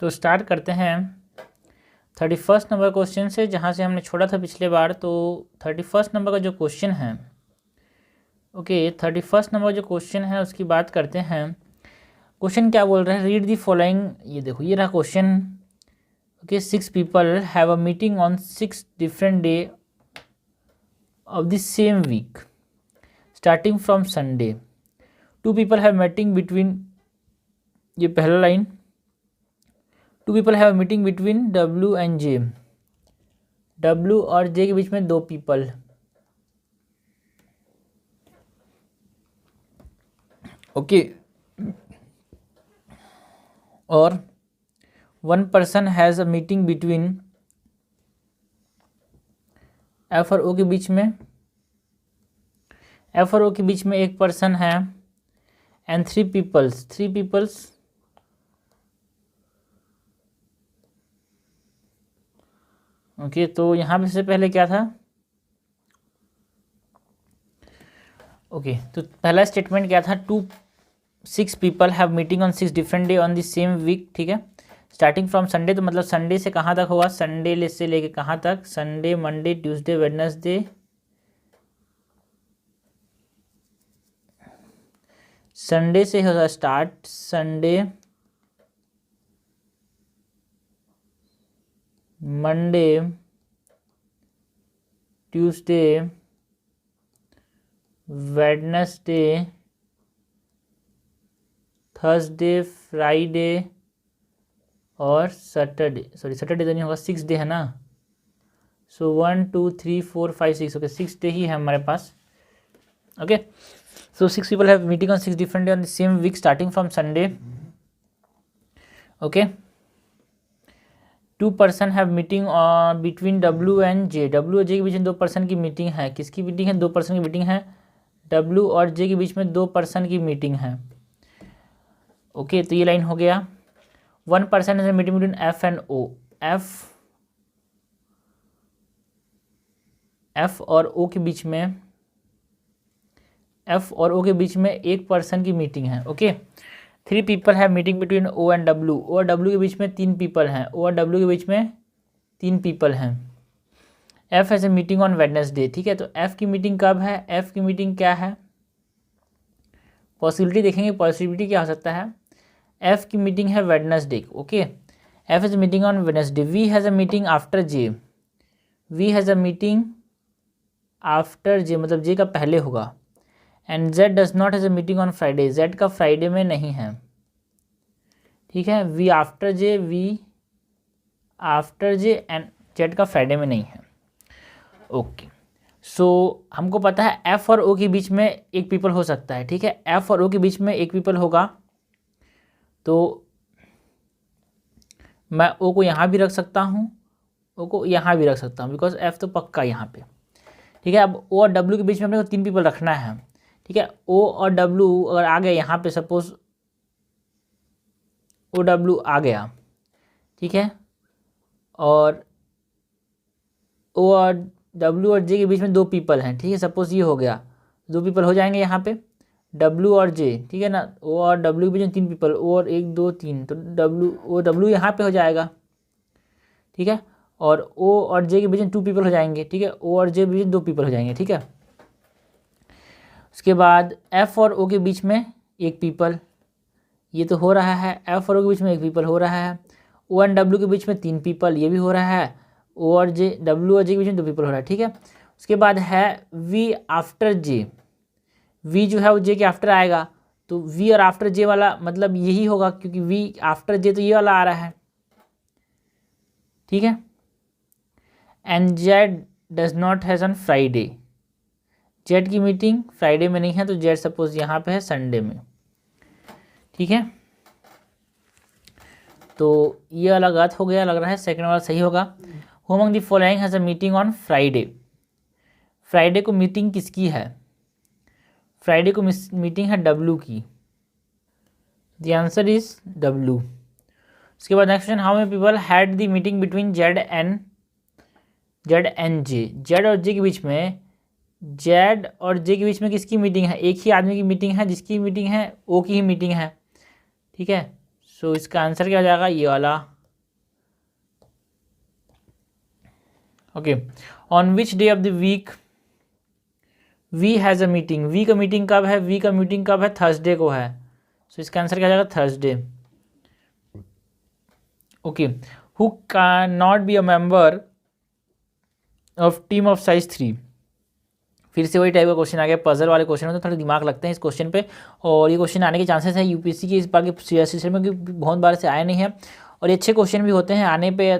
तो स्टार्ट करते हैं 31 नंबर क्वेश्चन से, जहाँ से हमने छोड़ा था पिछले बार। तो 31 नंबर का जो क्वेश्चन है, ओके 31 नंबर जो क्वेश्चन है उसकी बात करते हैं। क्वेश्चन क्या बोल रहा है, रीड दी फॉलोइंग। ये देखो, ये रहा question. Okay, 6 people have a meeting on 6 different day of the same week starting from Sunday. 2 people have meeting between, ये पहला line, 2 people have meeting between W and J। W और J के बीच में 2 पीपल। ओके, और 1 person has a meeting between F और O के बीच में, F और O के बीच में 1 पर्सन है। एंड 3 पीपल्स ओके, तो यहाँ पे से पहले क्या था, ओके तो पहला स्टेटमेंट क्या था, 6 people have meeting on 6 different day on the same week. ठीक है, स्टार्टिंग फ्रॉम संडे, तो मतलब संडे से कहाँ तक होगा, संडे से लेके कहाँ तक, Sunday, Monday, Tuesday, Wednesday, Sunday से होगा start, Sunday, Monday, Tuesday, Wednesday, Thursday, Friday और सैटरडे। सॉरी, सैटरडे तो नहीं होगा, 6 डे है ना। सो 1 2 3 4 5 6, ओके 6 डे ही है हमारे पास। Okay, so 6 people have meeting on 6 different day on the same week starting from Sunday. Okay, 2 person have meeting between W and J। W और J के बीच में 2 पर्सन की मीटिंग है। किसकी मीटिंग है, 2 पर्सन की मीटिंग है। W और J के बीच में 2 पर्सन की मीटिंग है। ओके, तो ये लाइन हो गया। 1 पर्सन है meeting between F and O। F और O के बीच में, F और O के बीच में 1 पर्सन की मीटिंग है। Okay, 3 people have meeting between O and W। O और W के बीच में 3 पीपल हैं। O और W के बीच में 3 पीपल हैं। F has a meeting on Wednesday. ठीक है, तो F की मीटिंग कब है, F की मीटिंग क्या है, पॉसिबिलिटी देखेंगे, पॉसिबिलिटी क्या हो सकता है। F की मीटिंग है Wednesday. Okay, F has a meeting on Wednesday. V has a meeting after J। V has a meeting after J, मतलब J का पहले होगा। And Z does not has a meeting on Friday. Z का Friday में नहीं है। ठीक है, V after J and Z का फ्राइडे में नहीं है। ओके, सो हमको पता है F और O के बीच में 1 पीपल हो सकता है। ठीक है, F और O के बीच में 1 पीपल होगा, तो मैं O को यहाँ भी रख सकता हूँ, O को यहाँ भी रख सकता हूँ, बिकॉज F तो पक्का यहाँ पे। ठीक है, अब O और W के बीच में अपने को 3 पीपल रखना है। ठीक है, O और W अगर आ गया यहाँ पे, सपोज OW आ गया, ठीक है, और O और W और J के बीच में 2 पीपल हैं। ठीक है, सपोज ये हो गया, 2 पीपल हो जाएंगे यहाँ पे, W और J। ठीक है ना, O और W के बीच में 3 पीपल, O और 1 2 3, तो W यहाँ पे हो जाएगा। ठीक है, और O और J के बीच में 2 पीपल हो जाएंगे। ठीक है, O और J के बीच में 2 पीपल हो जाएंगे। ठीक है, उसके बाद F और O के बीच में 1 पीपल, ये तो हो रहा है। F और O के बीच में 1 पीपल हो रहा है। O एंड W के बीच में 3 पीपल, ये भी हो रहा है। O और J, W और J के बीच में 2 पीपल हो रहा है। ठीक है, उसके बाद है V आफ्टर J। V जो है वो J के आफ्टर आएगा, तो V और आफ्टर J वाला मतलब यही होगा, क्योंकि V आफ्टर J तो ये वाला आ रहा है। ठीक है, and Z does not has on Friday. Z की मीटिंग फ्राइडे में नहीं है, तो Z सपोज यहाँ पे है संडे में। ठीक है, तो ये वाला गलत हो गया, लग रहा है सेकंड वाला सही होगा। Who among the following has a meeting on Friday. Friday को मीटिंग किसकी है, फ्राइडे को मीटिंग है W की। The answer is W। उसके बाद next question, how many people had the meeting between Z and J। Z और J के बीच में, Z और J के बीच में किसकी मीटिंग है, एक ही आदमी की मीटिंग है, जिसकी मीटिंग है O की ही मीटिंग है। ठीक है, सो इसका आंसर क्या हो जाएगा, ये वाला। Okay, on which day of the week V has a meeting, V का मीटिंग कब है, वी का मीटिंग कब है, थर्सडे को है। सो इसका आंसर क्या हो जाएगा, Thursday. Okay, who can not be a member of team of size 3। फिर से वही टाइप का क्वेश्चन आ गया, पजल वाले क्वेश्चन होते हैं, थोड़ा दिमाग लगते हैं इस क्वेश्चन पे, और ये क्वेश्चन आने के चांसेस है यूपीएससी के इस बार के सिलेबस में, क्योंकि बहुत बार से आए नहीं है, और ये अच्छे क्वेश्चन भी होते हैं, आने पे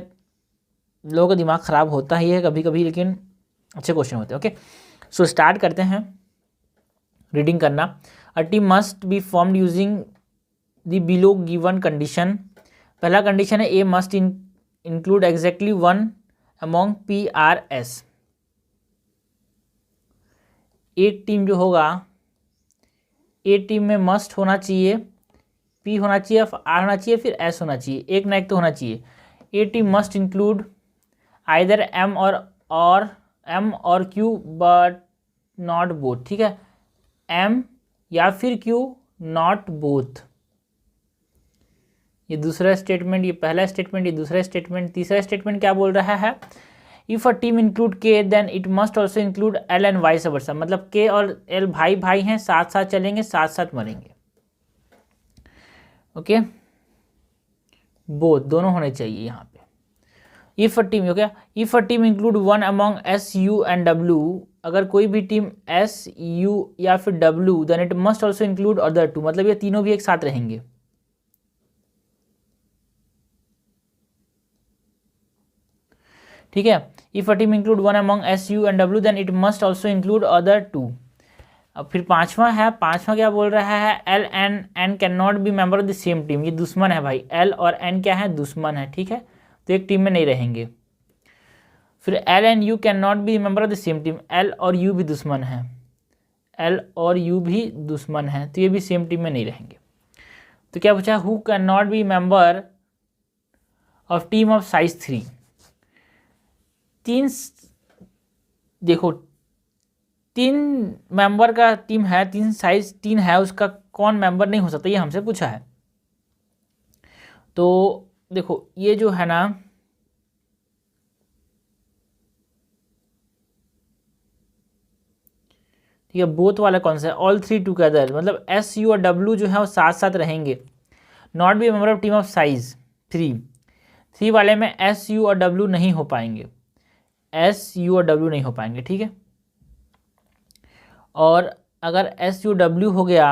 लोगों का दिमाग ख़राब होता ही है कभी कभी, लेकिन अच्छे क्वेश्चन होते हैं। ओके, सो स्टार्ट करते हैं रीडिंग करना। A team must be formed using the below given condition. पहला कंडीशन है, A must include exactly one among PRS। एक टीम जो होगा, ए टीम में मस्ट होना चाहिए, P होना चाहिए, R होना चाहिए, फिर S होना चाहिए, एक ना एक तो होना चाहिए। A team must include either M और Q बट नॉट बोथ। ठीक है, M या फिर Q, नॉट बोथ। ये दूसरा स्टेटमेंट, ये पहला स्टेटमेंट, ये दूसरा स्टेटमेंट। तीसरा स्टेटमेंट क्या बोल रहा है, if a team include K then it must also include L and vice versa. मतलब K और L भाई भाई हैं, साथ साथ चलेंगे, साथ साथ मरेंगे। ओके, बोथ, दोनों होने चाहिए यहाँ पे। इफ़ अ टीम, हो गया, if a team include one among S, U and W। अगर कोई भी टीम S, U या फिर W, then it must also include other two. मतलब ये तीनों भी एक साथ रहेंगे। ठीक है, if a team include one among S, U and W then it must also include other two. अब फिर पांचवा है, पांचवा क्या बोल रहा है, L and N can not be member of the same team. ये दुश्मन है भाई, L और N क्या है, दुश्मन है। ठीक है, तो एक टीम में नहीं रहेंगे। फिर L and U can not be member of the same team. L और U भी दुश्मन है, L और U भी दुश्मन है, तो ये भी सेम टीम में नहीं रहेंगे। तो क्या पूछा, who can not be member of team of size 3। तीन, देखो, तीन मेंबर का टीम है, तीन साइज 3 है, उसका कौन मेंबर नहीं हो सकता, ये हमसे पूछा है। तो देखो ये जो है ना, ठीक है, बोथ वाला कौन सा है, ऑल थ्री टुगेदर। मतलब S, U और W जो है वो साथ साथ रहेंगे। Not be member of team of size 3 वाले में S, U और W नहीं हो पाएंगे, S, U और W नहीं हो पाएंगे। ठीक है, और अगर S, U, W हो गया,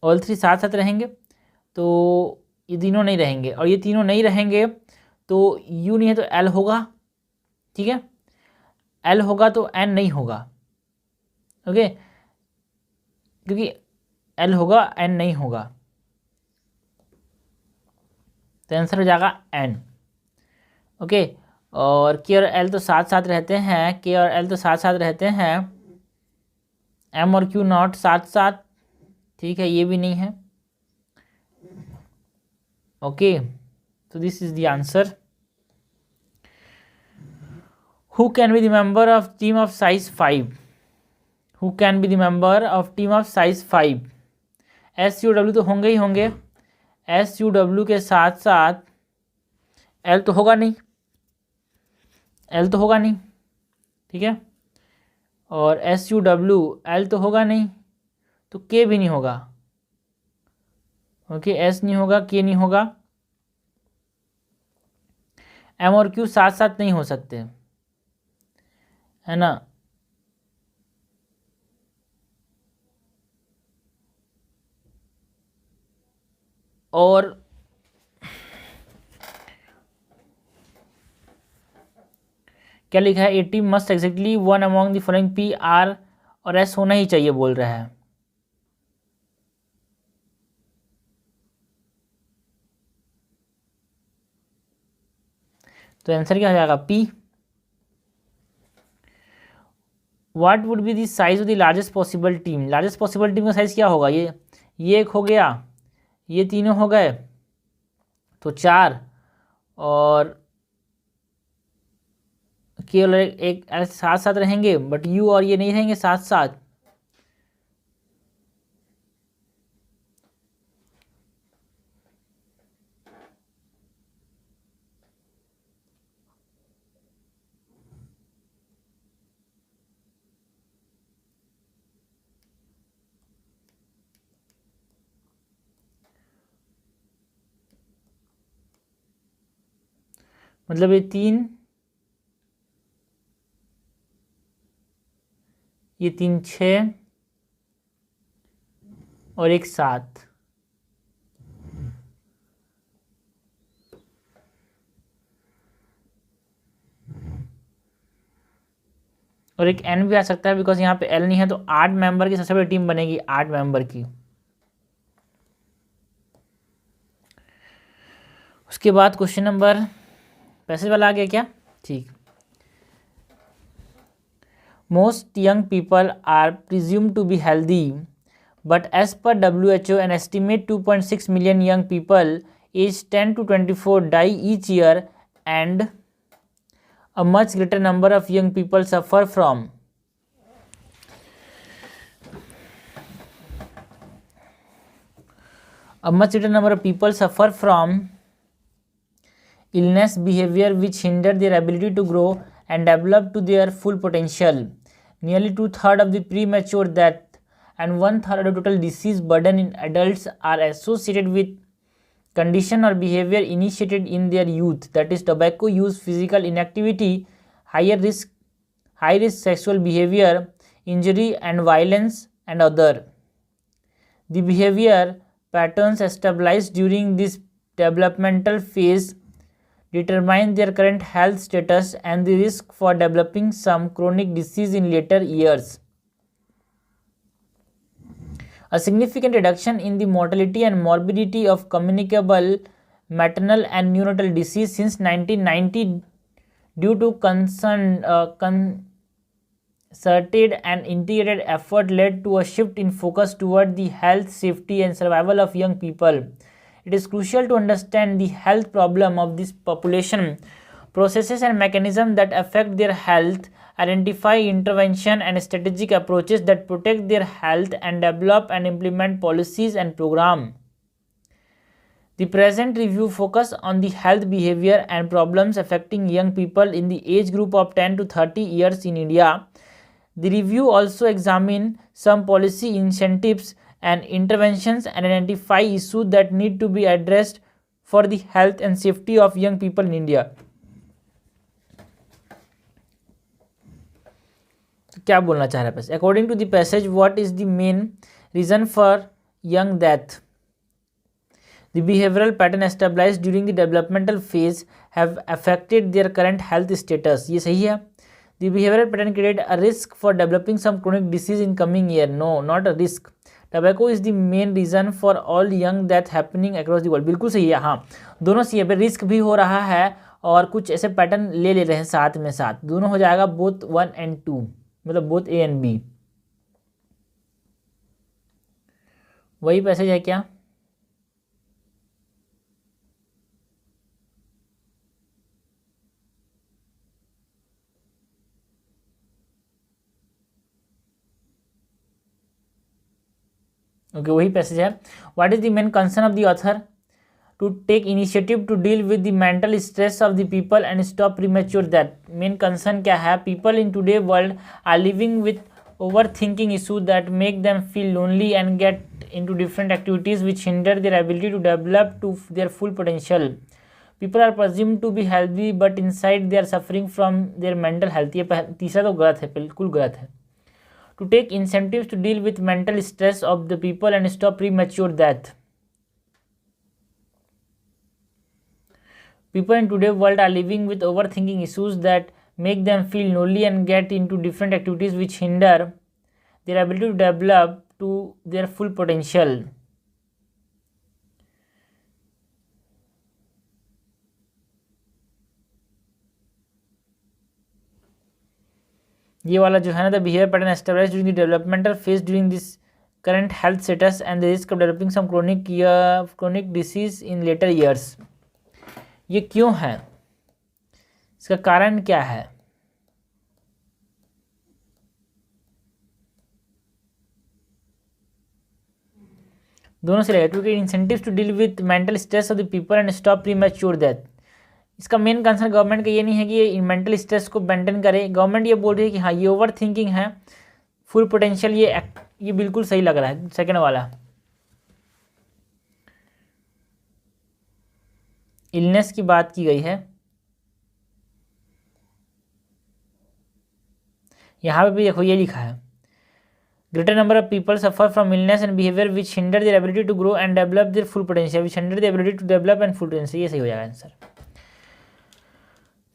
ऑल थ्री साथ साथ रहेंगे, तो ये तीनों नहीं रहेंगे, और ये तीनों नहीं रहेंगे तो U नहीं है तो L होगा। ठीक है, L होगा तो N नहीं होगा। ओके, क्योंकि L होगा, N नहीं होगा, तो आंसर हो जाएगा N। ओके, और K और L तो साथ साथ रहते हैं, K और L तो साथ साथ रहते हैं, M और Q नॉट साथ साथ। ठीक है, ये भी नहीं है। ओके, तो this is the answer. Who can be the member of team of size 5। Who can be the member of team of size 5। S, U, W तो होंगे ही होंगे, S, U, W के साथ साथ L तो होगा नहीं, L तो होगा नहीं। ठीक है, और S, U, W, L तो होगा नहीं, तो K भी नहीं होगा। ओके, S नहीं होगा, K नहीं होगा, M और Q साथ साथ नहीं हो सकते, है ना। और क्या लिखा है, a team must exactly one among the following P, R और S होना ही चाहिए बोल रहा है। तो आंसर क्या हो जाएगा, P। What would be the size of the largest possible team. Largest possible team का साइज क्या होगा, ये एक हो गया, ये तीनों हो गए, तो 4, और केवल एक साथ साथ रहेंगे, बट U और ये नहीं रहेंगे साथ साथ। मतलब ये 3, ये 3 6 और एक 7, और एक n भी आ सकता है बिकॉज यहाँ पे l नहीं है, तो 8 मेंबर की सबसे बड़ी टीम बनेगी, 8 मेंबर की। उसके बाद क्वेश्चन नंबर, पैसेज वाला आ गया क्या? ठीक। Most young people are presumed to be healthy, but as per WHO an estimate 2.6 million young people aged 10 to 24 die each year, and a much greater number of young people suffer from illness, behavior which hinder their ability to grow and develop to their full potential. Nearly 2/3 of the premature death and 1/3 of the total disease burden in adults are associated with condition or behavior initiated in their youth, that is tobacco use, physical inactivity, high risk sexual behavior, injury and violence, and other. The behavior patterns established during this developmental phase determine their current health status and the risk for developing some chronic disease in later years. A significant reduction in the mortality and morbidity of communicable maternal and neonatal disease since 1990 due to concerted and integrated effort led to a shift in focus toward the health, safety, and survival of young people. It is crucial to understand the health problem of this population, processes and mechanisms that affect their health, identify intervention and strategic approaches that protect their health, and develop and implement policies and programs. The present review focus on the health, behavior, and problems affecting young people in the age group of 10 to 30 years in India. The review also examine some policy incentives and interventions and identify issues that need to be addressed for the health and safety of young people in India. क्या बोलना चाह रहा है passage? According to the passage, what is the main reason for young death? The behavioral pattern established during the developmental phase have affected their current health status. ये सही है. The behavioral pattern create a risk for developing some chronic disease in coming year. No, not a risk. Tobacco is the main reason for all young death happening across the world. बिल्कुल सही है. हाँ, दोनों सही है. पे risk भी हो रहा है और कुछ ऐसे पैटर्न ले रहे हैं साथ में साथ. दोनों हो जाएगा both 1 and 2, मतलब both A and B. वही पैसेज है क्या? ओके, वही पैसेज है. What is the main concern of the author? To take initiative to deal with the mental stress of the people and stop premature death. Main concern क्या है? People in today world are living with over thinking issue that make them feel lonely and get into different activities which hinder their ability to develop to their full potential. People are presumed to be healthy but inside they are suffering from their mental health. ये तीसरा तो गलत है, बिल्कुल गलत है. To take incentives to deal with mental stress of the people and stop premature death. People in today's world are living with overthinking issues that make them feel lonely and get into different activities which hinder their ability to develop to their full potential. ये वाला जो है ना, the behaviour pattern established during the developmental phase during this current health status and the risk of developing some chronic disease in later years. ये क्यों है? इसका कारण क्या है? दोनों से रहेगा. To get incentives to deal with mental stress of the people and stop premature death. इसका मेन कंसर्न गवर्नमेंट का ये नहीं है कि ये मेंटल स्ट्रेस को मेंटेन करे. गवर्नमेंट ये बोल रही है कि हाँ, ये ओवर थिंकिंग है, फुल पोटेंशियल. ये बिल्कुल सही लग रहा है सेकेंड वाला. इलनेस की बात की गई है. यहाँ पे भी देखो ये लिखा है, greater number of people suffer from illness and behavior which hinder their ability to grow and develop their full potential, which hinder their ability to develop and full potential, ये सही हो जाएगा आंसर।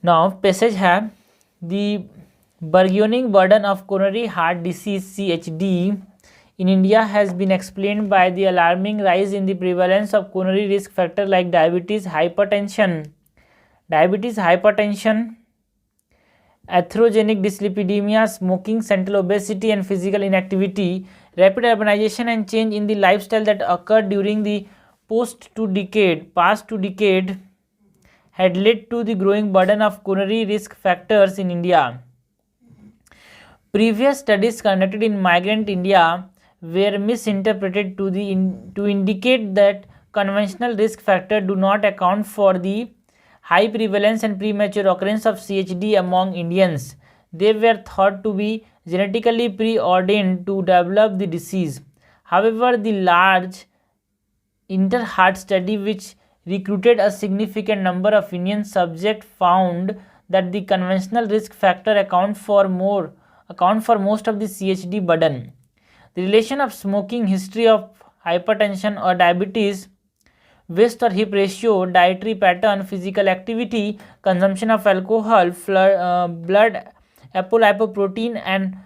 Now passage है, the burgeoning burden of coronary heart disease CHD in India has been explained by the alarming rise in the prevalence of coronary risk factors like diabetes, hypertension, atherogenic dyslipidemia, smoking, central obesity and physical inactivity. Rapid urbanization and change in the lifestyle that occurred during the past two decade had led to the growing burden of coronary risk factors in India. Previous studies conducted in migrant India were misinterpreted to indicate that conventional risk factors do not account for the high prevalence and premature occurrence of CHD among Indians. They were thought to be genetically preordained to develop the disease. However, the large inter-heart study which recruited a significant number of Indian subjects found that the conventional risk factor account for most of the CHD burden. The relation of smoking, history of hypertension or diabetes, waist or hip ratio, dietary pattern, physical activity, consumption of alcohol, blood apolipoprotein and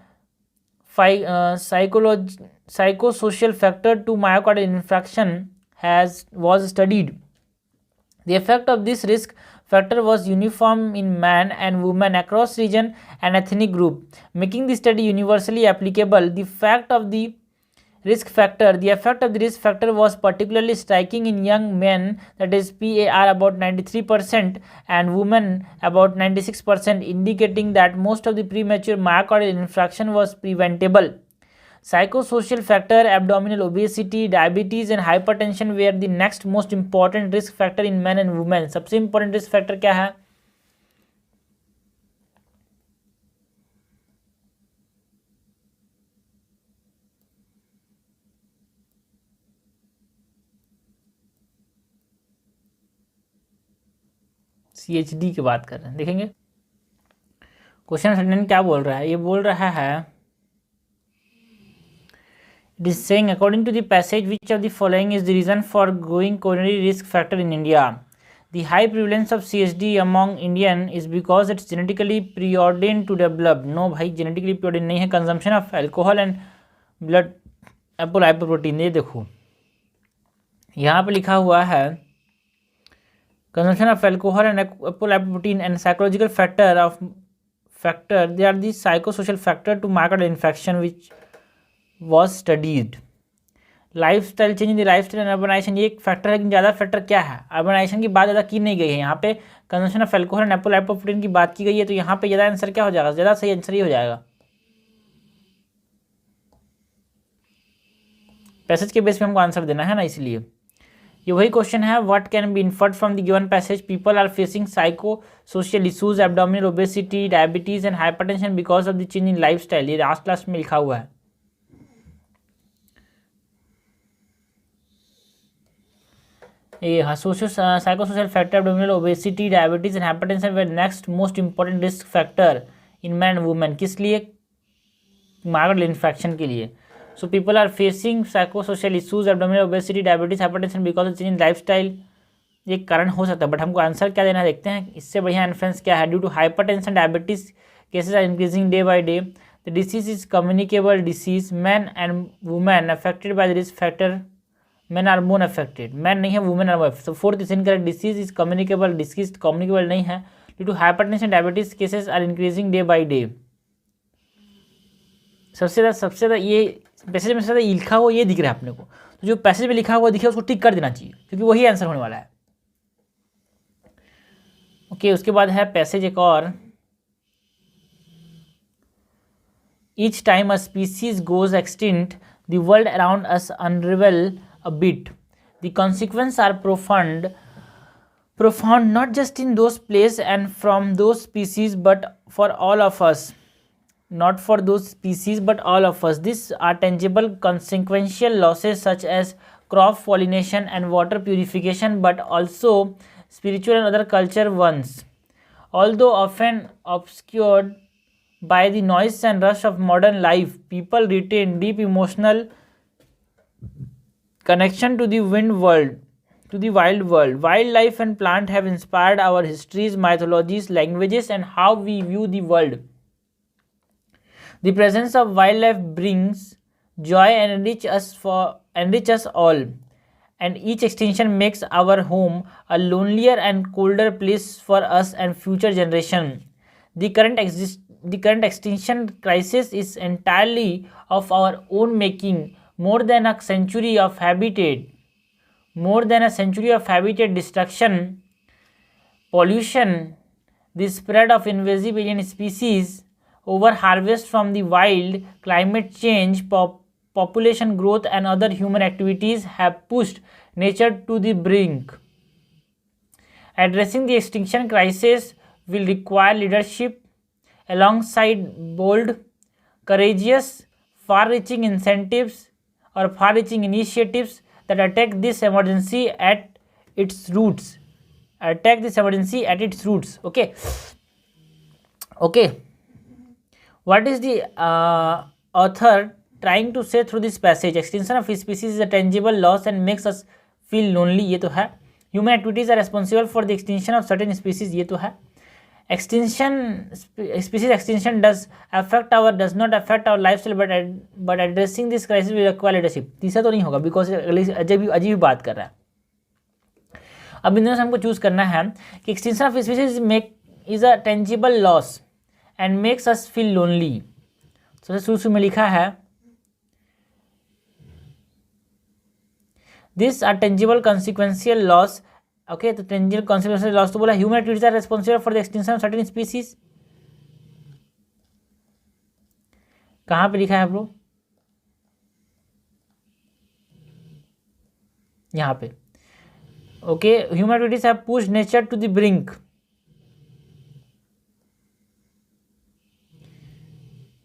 psychosocial factor to myocardial infarction was studied. The effect of this risk factor was uniform in man and women across region and ethnic group, making the study universally applicable. The effect of the risk factor was particularly striking in young men, that is PAR about 93% and women about 96%, indicating that most of the premature myocardial infarction was preventable. Psychosocial factor, abdominal obesity, diabetes and hypertension were the next most important risk factor in men and women. सबसे important risk factor क्या है? CHD की बात कर रहे हैं, देखेंगे question क्या बोल रहा है। ये बोल रहा है, it is saying according to the passage which of the following is the reason for growing coronary risk factor in India? The high prevalence of CHD among Indian is because it's genetically preordained to develop. No भाई, genetically preordained नहीं है। Consumption of alcohol and blood apolipoprotein, ये देखो यहाँ पे लिखा हुआ है consumption of alcohol and apolipoprotein and psychological factor, they are the psychosocial factor to myocardial infarction which was studied. Lifestyle change in the lifestyle and urbanisation, ये एक factor है, लेकिन ज़्यादा फैक्टर क्या है? अर्बनाइजेशन की बात ज़्यादा की नहीं गई है। यहाँ पे कंजम्पशन ऑफ एल्कोहल एंड एपोलाइपोप्रोटीन की बात की गई है, तो यहाँ पे ज़्यादा आंसर क्या हो जाएगा? ज़्यादा सही आंसर ही हो जाएगा। पैसेज के बेस पे हमको आंसर देना है ना, इसलिए ये वही क्वेश्चन है। What can be inferred from the given passage? People are facing psycho social issues, abdominal obesity, diabetes and hypertension because of the change in lifestyle. ये लास्ट में लिखा हुआ है। Psychosocial factor, abdominal obesity, diabetes and hypertension were next most important risk factor in men and women. किस लिए? myocardial infarction के लिए. So people are facing psychosocial issues, abdominal obesity, diabetes, hypertension because of change in lifestyle. ये कारण हो सकता है, but हमको आंसर क्या देना देखते हैं। इससे बढ़िया इन्फ्लुएंस क्या है? Due to hypertension diabetes cases are increasing day by day. The disease is communicable disease. Man and women affected by the risk factor, man are more affected. Man नहीं है, women are more. So fourth is incorrect. Disease is communicable, disease communicable नहीं है। Due to hypertension diabetes cases are increasing day by day. सबसे ज़्यादा ये passage में सबसे ज़्यादा लिखा हुआ ये दिख रहा है अपने को, तो जो पैसेज में लिखा हुआ दिखे उसको टिक कर देना चाहिए, क्योंकि वही आंसर होने वाला है। ओके, उसके बाद है पैसेज एक और। Each time a species goes extinct the world around us unravel a bit. The consequences are profound not just in those places and from those species, but for all of us. Not for those species, but all of us. These are tangible consequential losses such as crop pollination and water purification, but also spiritual and other culture ones. Although often obscured by the noise and rush of modern life, people retain deep emotional connection to the wild world. Wildlife and plant have inspired our histories, mythologies, languages, and how we view the world. The presence of wildlife brings joy and enrich us all, and each extinction makes our home a lonelier and colder place for us and future generation. The current extinction crisis is entirely of our own making. More than a century of habitat destruction, pollution, the spread of invasive alien species, over-harvest from the wild, climate change, population growth, and other human activities have pushed nature to the brink. Addressing the extinction crisis will require leadership alongside bold, courageous, far-reaching initiatives that attack this emergency at its roots. Okay. What is the author trying to say through this passage? Extinction of species is a tangible loss and makes us feel lonely. ये तो है. Human activities are responsible for the extinction of certain species. ये तो है. Species extinction does not affect our lifestyle, but addressing this crisis will require leadership. तीसरा तो नहीं होगा, बिकॉज अजीब बात कर रहा है. अब इन दोनों से हमको चूज करना है कि extinction of species is a tangible loss and makes us feel lonely. सबसे शुरू में लिखा है this are tangible consequential loss. Okay, तो टेंजिबल कॉन्सिक्वेंशियल लॉस तो बोला human activities are responsible for the extinction of certain species. कहाँ पे लिखा है ब्रो? यहाँ पे. Okay, human activities have pushed nature to the brink.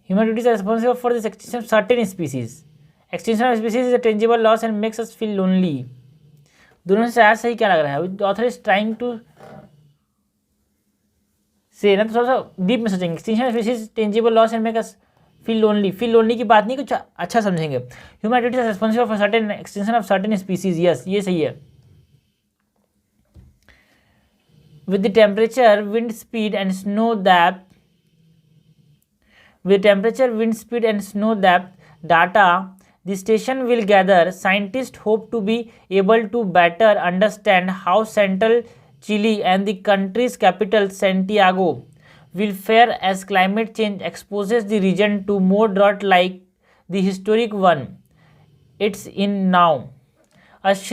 Human activities are responsible for this extinction of certain species. Extinction of species is a tangible loss and makes us feel lonely. दोनों से आज सही क्या लग रहा है? The author is trying to say ना, तो थोड़ा सा डीप में सोचेंगे. Extinction of species is tangible loss and make us feel lonely. Feel lonely की बात नहीं, कुछ अच्छा समझेंगे. Human activities are responsible for certain extinction of certain species. Yes, ये सही है. With the temperature, wind speed and snow depth data the station will gather, scientists hope to be able to better understand how central Chile and the country's capital Santiago will fare as climate change exposes the region to more drought like the historic one it's in now. This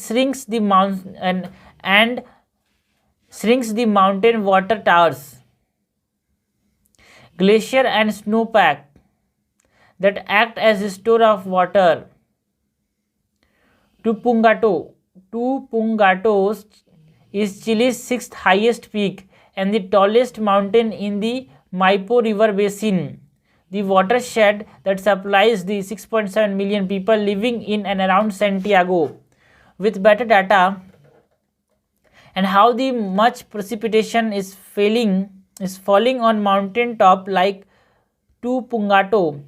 shrinks the mountain water towers, glacier and snowpack that act as a store of water. Tupungato is Chile's sixth highest peak and the tallest mountain in the Maipo River Basin, the watershed that supplies the 6.7 million people living in and around Santiago. With better data and how the much precipitation is falling on mountain top like Tupungato,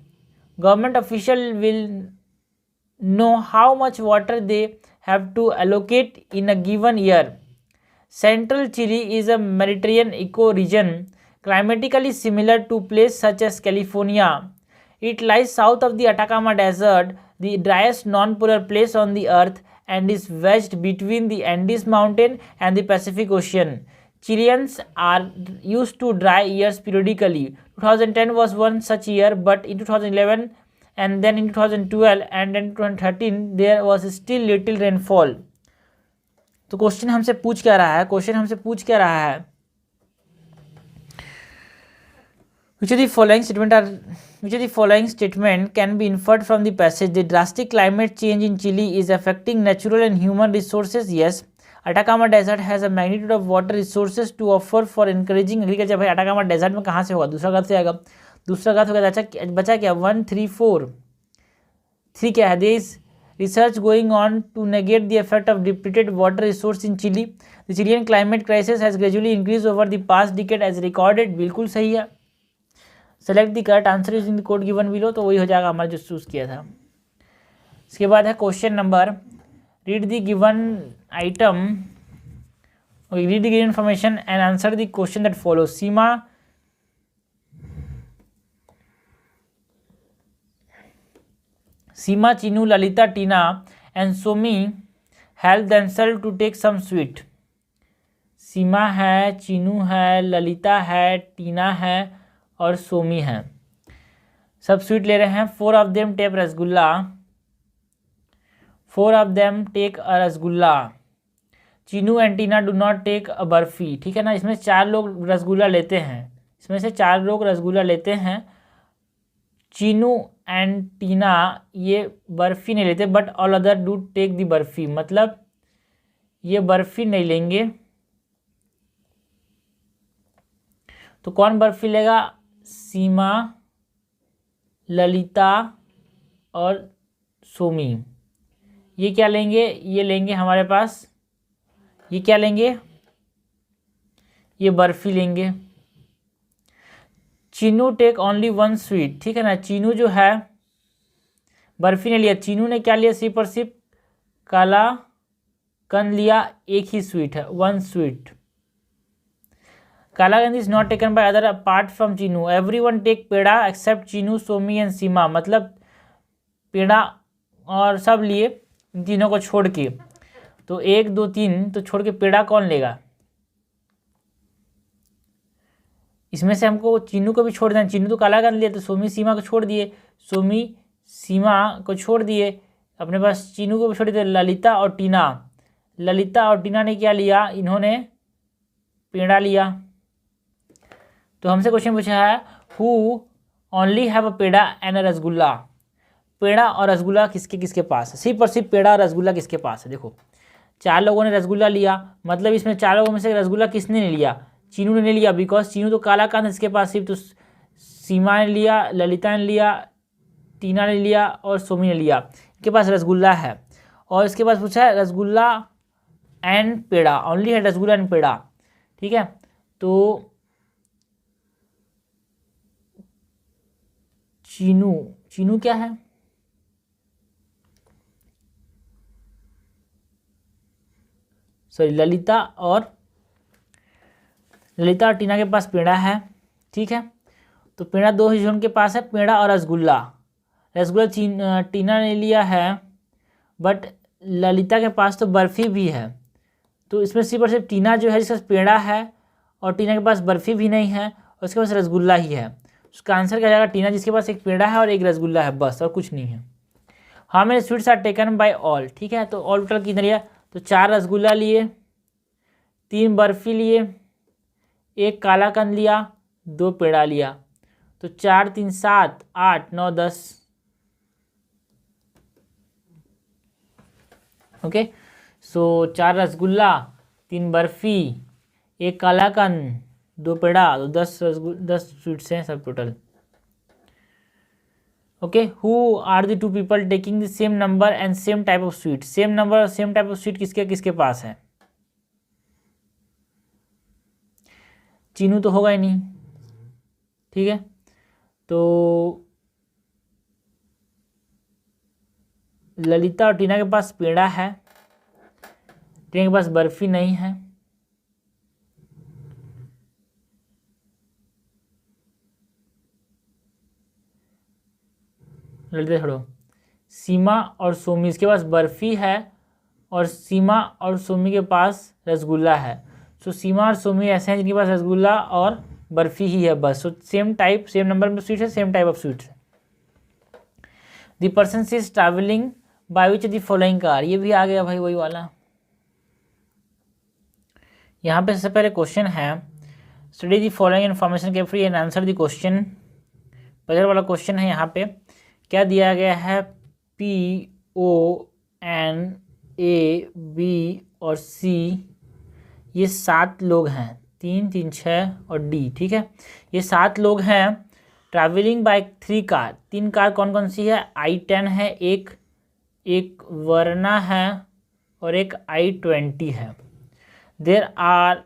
government officials will know how much water they have to allocate in a given year. Central Chile is a Mediterranean ecoregion, climatically similar to places such as California. It lies south of the Atacama Desert, the driest non-polar place on the earth, and is wedged between the Andes Mountain and the Pacific Ocean. Chileans are used to dry years periodically. 2010 was one such year, but in 2011 and then in 2012 and then 2013 there was still little rainfall. तो question हमसे पूछ क्या रहा है? Which of the following statement can be inferred from the passage? The drastic climate change in Chile is affecting natural and human resources. Yes. Atacama Desert has a magnitude of water resources to offer for encouraging agriculture. भाई Atacama Desert में कहाँ से होगा? दूसरा घात से आएगा. दूसरा घात होगा. अच्छा बचा क्या? 1 3 4 3 क्या है? There is research going on to negate the effect of depleted water resource in Chile. The Chilean climate crisis has gradually increased over the past decade as recorded. बिल्कुल सही है. Select the correct answer using the code given below. तो वही हो जाएगा हमारा जो choose किया था. इसके बाद है question number, read the given item, okay, read the given information and answer the question that follows. Seema, Chinu, Lalita, Tina and Somi help themselves to take some sweet. सीमा है, चीनू है, ललिता है, टीना है और सोमी है. सब स्वीट ले रहे हैं. 4 of them take rasgulla. 4 of them take a rasgulla. Chinu and Tina do not take a barfi. ठीक है ना, इसमें 4 लोग रसगुल्ला लेते हैं. इसमें से 4 लोग रसगुल्ला लेते हैं. चीनू एंड टीना ये बर्फ़ी नहीं लेते, but all other do take the barfi. मतलब ये बर्फ़ी नहीं लेंगे. तो कौन बर्फ़ी लेगा? सीमा, ललिता और सोमी. ये क्या लेंगे? ये लेंगे हमारे पास, ये क्या लेंगे? ये बर्फ़ी लेंगे. Chinu take only 1 sweet. ठीक है ना, चीनू जो है बर्फ़ी ने लिया. चीनू ने क्या लिया? सिर्फ और सिर्फ काला कंद लिया. एक ही स्वीट है, 1 sweet. Kalakand is not taken by other apart from Chinu. Everyone take peda except Chinu, Somi and Seema. मतलब पेड़ा और सब लिए, इन तीनों को छोड़ के. तो 1 2 3 तो छोड़ के पेड़ा कौन लेगा? इसमें से हमको चीनू को भी छोड़ देना. चीनू तो काला कंद लिया, तो सोमी सीमा को छोड़ दिए. सोमी सीमा को छोड़ दिए, अपने पास चीनू को भी छोड़ दिए. ललिता और टीना, ललिता और टीना ने क्या लिया? इन्होंने पेड़ा लिया. तो हमसे क्वेश्चन पूछा है who only have a peda and a rasgulla. Peda और रसगुल्ला किसके किसके पास है? सिर्फ और सिर्फ पेड़ा और रसगुल्ला किसके पास है? देखो 4 लोगों ने रसगुल्ला लिया, मतलब इसमें 4 लोगों में से रसगुल्ला किसने नहीं लिया? चीनू ने नहीं लिया, बिकॉज चीनू तो काला कान है इसके पास सिर्फ. तो सीमा ने लिया, ललिता ने लिया, टीना ने लिया और सोमी ने लिया. इनके पास रसगुल्ला है. और इसके पास पूछा है रसगुल्ला एंड पेड़ा, ओनली है रसगुल्ला एंड पेड़ा. ठीक है, तो चीनू क्या है? सॉरी, ललिता और टीना के पास पेड़ा है. ठीक है, तो पेड़ा 2 ही उनके पास है, पेड़ा और रसगुल्ला. रसगुल्ला टीना ने लिया है, बट ललिता के पास तो बर्फ़ी भी है. तो इसमें सिर्फ और सिर्फ टीना जो है जिसके पास पेड़ा है और टीना के पास बर्फ़ी भी नहीं है और उसके पास रसगुल्ला ही है. उसका आंसर क्या जाएगा? टीना जिसके पास एक पेड़ा है और एक रसगुल्ला है, बस, और कुछ नहीं है. हाँ, मेरे sweets are taken by all. ठीक है, तो ऑल टोटल कितना लिया? तो 4 रसगुल्ला लिए, 3 बर्फ़ी लिए, 1 काला कंद लिया, 2 पेड़ा लिया. तो 4 3 7 8 9 10. ओके, सो 4 रसगुल्ला, 3 बर्फ़ी, 1 काला कंद, 2 पेड़ा, तो 10 स्वीट्स हैं सब total. Okay, who are the 2 people taking the same number and same type of sweet. Same number और सेम टाइप ऑफ स्वीट किसके किसके पास है? चीनू तो होगा ही नहीं. ठीक है, तो ललिता और टीना के पास पेड़ा है, टीना के पास बर्फ़ी नहीं है. ललिता छोड़ो, सीमा और सोमी इसके पास बर्फ़ी है और सीमा और सोमी के पास रसगुल्ला है. सो सीमा और सोमी ऐसे हैं जिनके पास रसगुल्ला और बर्फ़ी ही है, बस. So same type, same number में स्वीट्स है, सेम टाइप ऑफ स्वीट्स है. The person is travelling by which the following car. ये भी आ गया भाई वही वाला. यहाँ पे सबसे पहले क्वेश्चन है study the following information carefully and answer the question. पहले वाला क्वेश्चन है, यहाँ पे क्या दिया गया है? PONAB और C, ये 7 लोग हैं, 3 3 6 और D. ठीक है, ये 7 लोग हैं ट्रैवलिंग बाय 3 कार. 3 कार कौन कौन सी है? I-10 है एक, एक वर्ना है और एक I-20 है। There are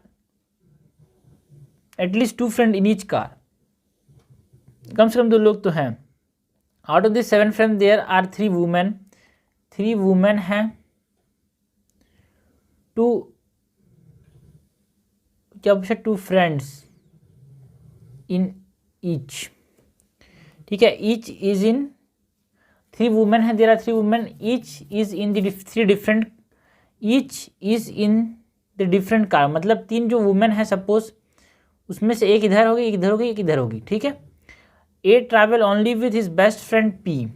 at least 2 friend in each car, कम से कम 2 लोग तो हैं। Out of this 7 friend there are 3 women, 3 women हैं, 2 क्या पूछा, 2 फ्रेंड्स इन ईच, ठीक है। ईच इज इन 3 वुमेन है, there are 3 women, each is in the 3 different, each is in the different car, मतलब 3 जो वुमेन है सपोज उसमें से एक इधर होगी, एक इधर होगी, एक इधर होगी, ठीक है। A travel only with his best friend P,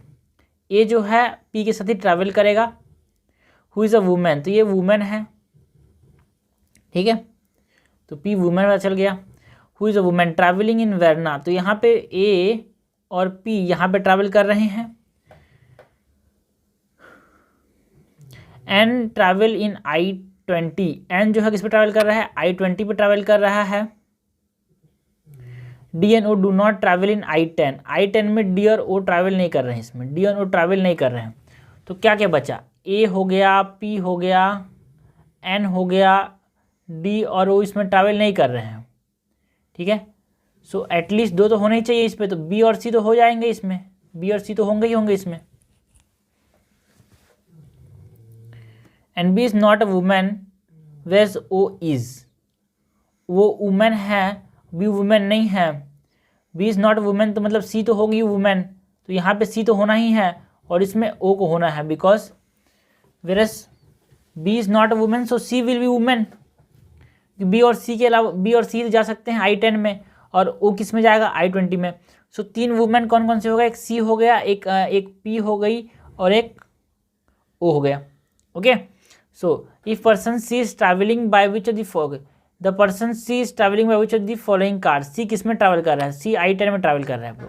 A जो है पी के साथ ही ट्रैवल करेगा। हु इज़ अ वुमेन, तो ये वुमेन है, ठीक है, तो पी वुमेन पता चल गया। Who is a women travelling in Verna, तो यहाँ पे ए और पी यहाँ पे ट्रैवल कर रहे हैं। N travel in I-20, N जो है किस पे ट्रैवल कर रहा है, I-20 पे ट्रैवल कर रहा है। D N O do not travel in I-10, I-10 में डी और ओ ट्रैवल नहीं कर रहे हैं, इसमें डी और ओ ट्रैवल नहीं कर रहे हैं। तो क्या क्या बचा, ए हो गया, पी हो गया, एन हो गया, डी और ओ इसमें ट्रैवल नहीं कर रहे हैं, ठीक है। सो एटलीस्ट 2 तो होने ही चाहिए इस पर, तो बी और सी तो हो जाएंगे इसमें, बी और सी तो होंगे ही होंगे इसमें। And B is not a women whereas O is, वो वुमेन है, बी वुमेन नहीं है। बी इज़ नॉट वुमेन तो मतलब सी तो होगी वुमेन, तो यहाँ पे सी तो होना ही है और इसमें ओ को होना है, because whereas B is not a women so C will be women. B और सी के अलावा बी और सी जा सकते हैं I-10 में और ओ किस में जाएगा, I-20 में। सो 3 वुमेन कौन कौन से हो गए, एक सी हो गया, एक पी हो गई और एक ओ हो गया, okay. So if person C is travelling by which of the following, the person C is travelling by which of the following car, C किस में ट्रैवल कर रहा है, सी I-10 में ट्रैवल कर रहा है bro.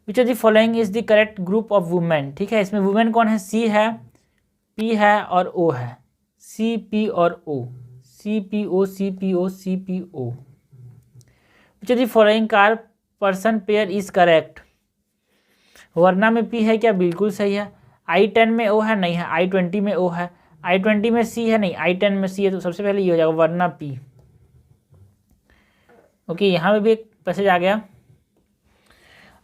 Which of the following is the correct group of women, ठीक है, इसमें वुमेन कौन है, सी है, पी है और ओ है, सी पी और O, C P O, C P O, C P O. Which of the following car person pair is correct, Verna में पी है क्या, बिल्कुल सही है। I-10 में ओ है, नहीं है। I-20 में ओ है, I-20 में सी है, नहीं। I-10 में सी है, तो सबसे पहले ये हो जाएगा वरना पी, ओके। यहाँ पे भी एक पैसेज आ गया,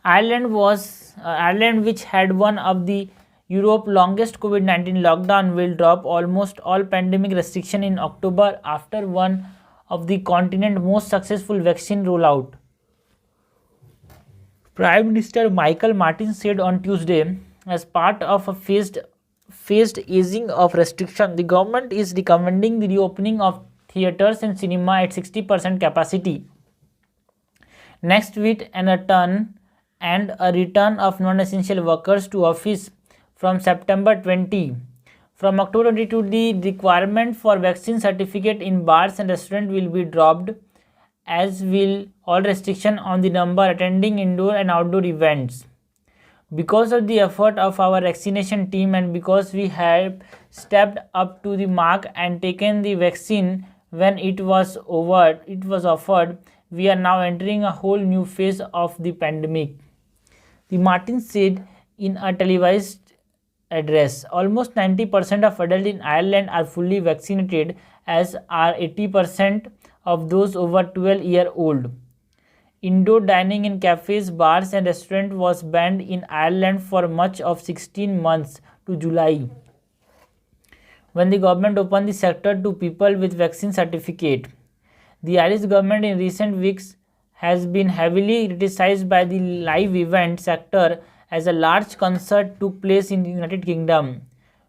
Ireland which had one of the Europe longest COVID-19 lockdown will drop almost all pandemic restriction in October after one of the continent's most successful vaccine rollout. Prime Minister Michael Martin said on Tuesday, as part of a phased easing of restriction, the government is recommending the reopening of theaters and cinema at 60% capacity next week, and a return of non-essential workers to office from September 20. From October 22, the requirement for vaccine certificate in bars and restaurants will be dropped, as will all restriction on the number attending indoor and outdoor events. Because of the effort of our vaccination team and because we have stepped up to the mark and taken the vaccine when it was offered, we are now entering a whole new phase of the pandemic, the Martin said in a televised address. Almost 90% of adults in Ireland are fully vaccinated, as are 80% of those over 12 years old. Indoor dining in cafes, bars and restaurants was banned in Ireland for much of 16 months to July, when the government opened the sector to people with vaccine certificate. The Irish government in recent weeks has been heavily criticized by the live event sector, as a large concert took place in the United Kingdom,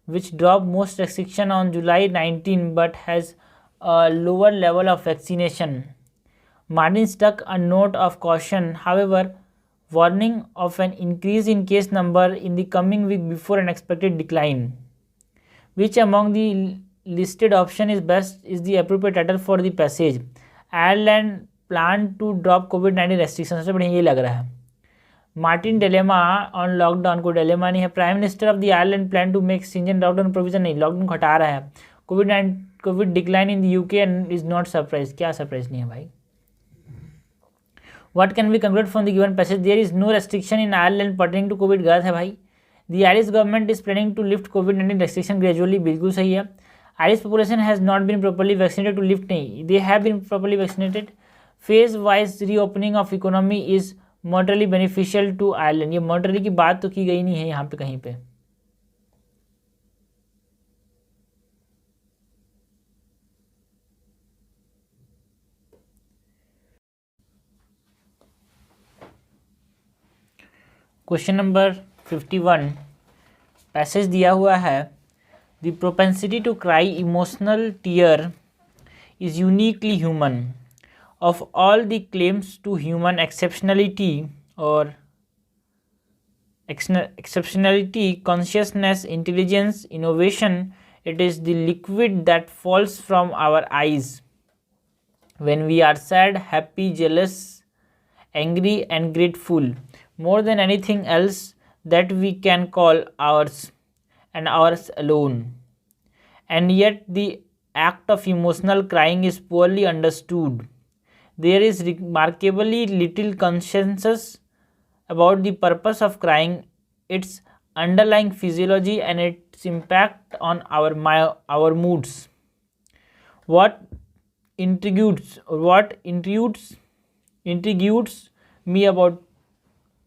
which dropped most restriction on July 19 but has a lower level of vaccination. Martin stuck a note of caution, however, warning of an increase in case number in the coming week before an expected decline. Which among the listed option is best is the appropriate title for the passage. Ireland plan to drop COVID-19 restrictions, सबसे बढ़िया ये लग रहा है। Martin dilemma on lockdown, को dilemma नहीं है। Prime minister of the Ireland plan to make stringent lockdown provision, नहीं, लॉकडाउन को हटा रहा है। Covid decline in the UK and is not surprise, क्या सरप्राइज नहीं है भाई। What can we conclude from the given passage? There is no restriction in Ireland pertaining to COVID, गलत है भाई। The Irish government is planning to lift कोविड-19 restriction gradually, बिल्कुल सही है। Irish population has not been properly vaccinated to lift, नहीं, they have been properly vaccinated. Phase wise reopening of economy is monetarily beneficial to Ireland, ये monetarily की बात तो की गई नहीं है यहाँ पे कहीं पे। क्वेश्चन नंबर 51 पैसेज दिया हुआ है, the propensity to cry emotional tear is uniquely human, of all the claims to human exceptionality और exceptionality, consciousness, intelligence, innovation, it is the liquid that falls from our eyes when we are sad, happy, jealous, angry and grateful, more than anything else that we can call ours and ours alone. And yet the act of emotional crying is poorly understood. There is remarkably little consensus about the purpose of crying, its underlying physiology and its impact on our moods. What intrigues me about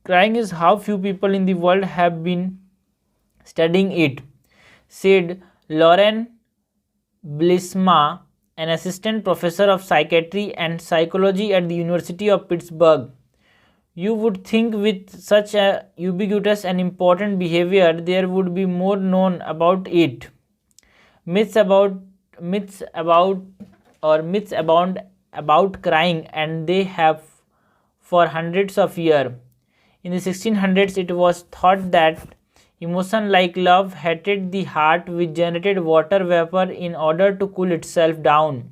crying is how few people in the world have been studying it, said Lauren Blisma, an assistant professor of psychiatry and psychology at the University of Pittsburgh. You would think with such a ubiquitous and important behavior there would be more known about it. Myths abound about crying, and they have for hundreds of years. In the 1600s, it was thought that emotion like love heated the heart, which generated water vapor in order to cool itself down.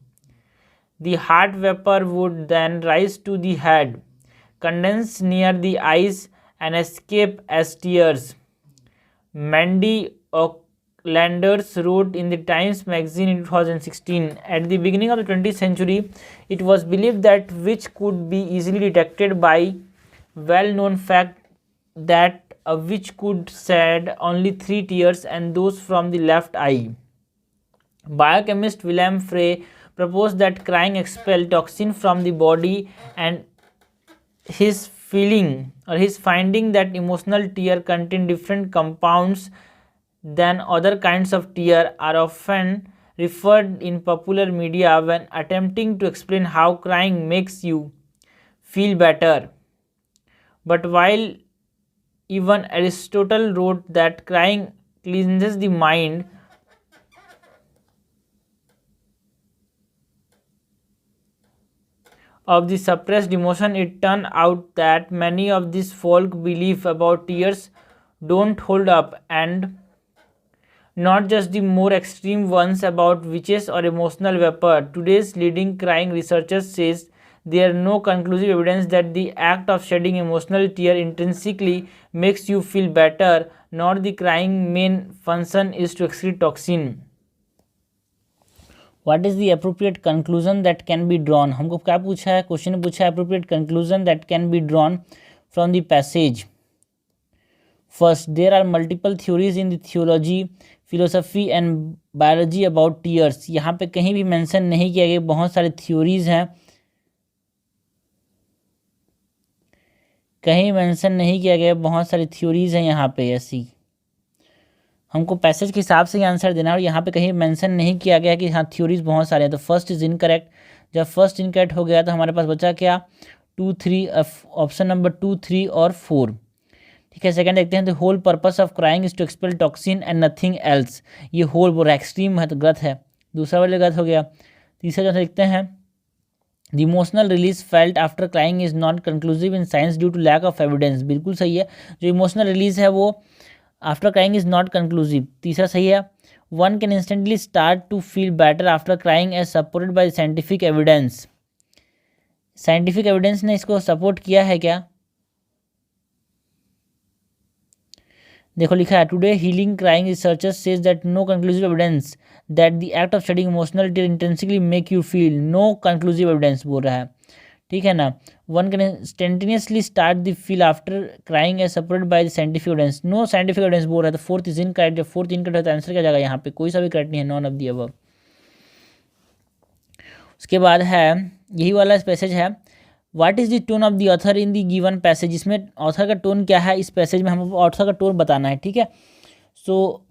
The heart vapor would then rise to the head, condense near the eyes and escape as tears. Mandy Oaklanders wrote in the Times magazine in 2016, at the beginning of the 20th century, it was believed that which could be easily detected by well-known fact that a witch could shed only 3 tears, and those from the left eye. Biochemist William Frey proposed that crying expelled toxin from the body, and his finding that emotional tear contain different compounds than other kinds of tear are often referred in popular media when attempting to explain how crying makes you feel better. But while even Aristotle wrote that crying cleanses the mind, of the suppressed emotion, it turned out that many of these folk beliefs about tears don't hold up, and not just the more extreme ones about witches or emotional vapor. Today's leading crying researchers says there is no conclusive evidence that the act of shedding emotional tear intrinsically makes you feel better, nor the crying main function is to excrete toxin. What is the appropriate conclusion that can be drawn? हमको क्या पूछा है, question ने पूछा है appropriate conclusion that can be drawn from the passage. First, there are multiple theories in the theology, philosophy and biology about tears. यहाँ पे कहीं भी मेंशन नहीं किया गया, बहुत सारे थ्योरीज हैं, कहीं मेंशन नहीं किया गया, बहुत सारी थ्योरीज हैं यहाँ पे ऐसी। हमको पैसेज के हिसाब से ही आंसर देना है, और यहाँ पे कहीं मेंशन नहीं किया गया कि हाँ थ्योरीज बहुत सारे हैं, तो फर्स्ट इज इनकरेक्ट। जब फर्स्ट इनकरेक्ट हो गया तो हमारे पास बचा क्या, 2, 3, ऑप्शन नंबर 2, 3 और 4। ठीक है, सेकंड देखते हैं, the whole purpose of crying is to expel toxin and nothing else. ये होल वो एक्सट्रीम है तो गलत है, दूसरा वाले गलत हो गया। तीसरा जो देखते हैं, the emotional release felt after crying is not conclusive in science due to lack of evidence. बिल्कुल सही है, जो इमोशनल रिलीज है वो after crying is not conclusive. तीसरा सही है, one can instantly start to feel better after crying as supported by scientific evidence. Scientific evidence ने इसको सपोर्ट किया है क्या? देखो लिखा है, today healing crying researchers says that no conclusive evidence that the act of shedding emotional tear intrinsically make you feel. No conclusive evidence बोल रहा है। ठीक है ना। One can instantaneously start the feel after crying as supported by the scientific evidence. No scientific evidence बोल रहा है, तो फोर्थ इज इनकरेक्ट। जब फोर्थ इनकरेक्ट है तो आंसर क्या जाएगा यहाँ पे, कोई सा भी करेक्ट नहीं है, नॉन ऑफ द अबव। उसके बाद है यही वाला पैसेज है, what is the tone of the author in the given passage. इसमें ऑथर का टोन क्या है, इस पैसेज में हमको ऑथर का टोन बताना है, ठीक है। सो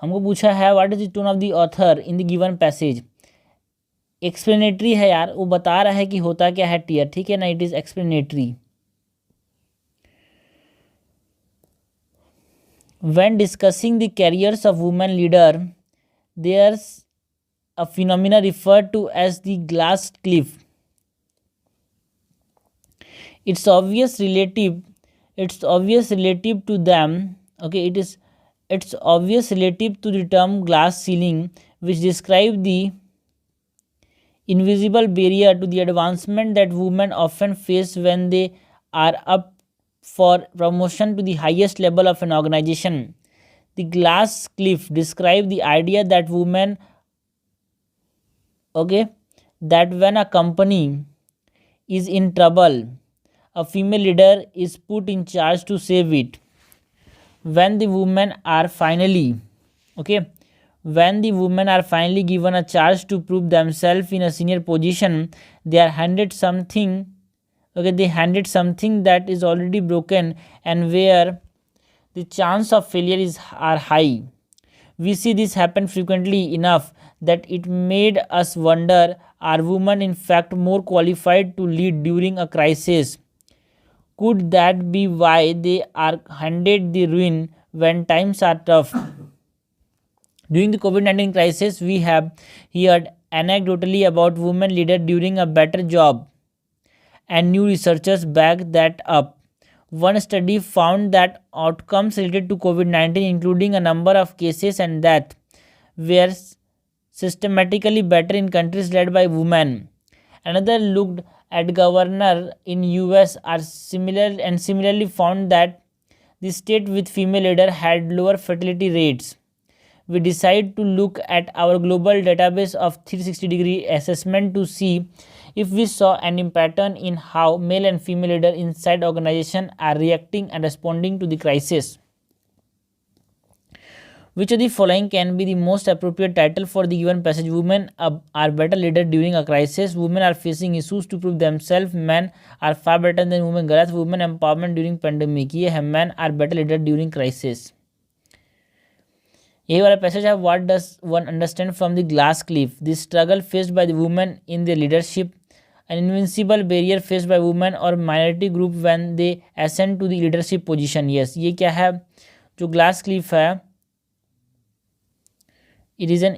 हमको पूछा है what is the tone of the author in the given passage. Explanatory है यार, वो बता रहा है कि होता क्या है टीयर, ठीक है ना, it is explanatory. When discussing the careers of women leader, there's a phenomena referred to as the glass cliff. It's obvious relative to them. Okay, it's obvious relative to the term glass ceiling, which describe the invisible barrier to the advancement that women often face when they are up for promotion to the highest level of an organization. The glass cliff describe the idea that women, that when a company is in trouble, a female leader is put in charge to save it. When the women are finally given a charge to prove themselves in a senior position, they are handed something that is already broken and where the chance of failure are high. We see this happen frequently enough that it made us wonder, are women in fact more qualified to lead during a crisis? Could that be why they are handed the ruin when times are tough? During the COVID-19 crisis, we have heard anecdotally about women leaders doing a better job, and new researchers back that up. One study found that outcomes related to COVID-19, including a number of cases and deaths, were systematically better in countries led by women. Another looked at governors in US similarly found that the state with female leader had lower fertility rates. We decided to look at our global database of 360-degree assessment to see if we saw any pattern in how male and female leaders inside organization are reacting and responding to the crisis. Which of the following can be the most appropriate title for the given passage? Women are better leaders during a crisis. Women are facing issues to prove themselves. Men are far better than women. गलत. Women empowerment during pandemic. ये है men are better leaders during crisis. यही वाला passage है, what does one understand from the glass cliff, the struggle faced by the women in the leadership, an invincible barrier faced by women और minority group when they ascend to the leadership position. Yes, ये क्या है जो glass cliff है, it is an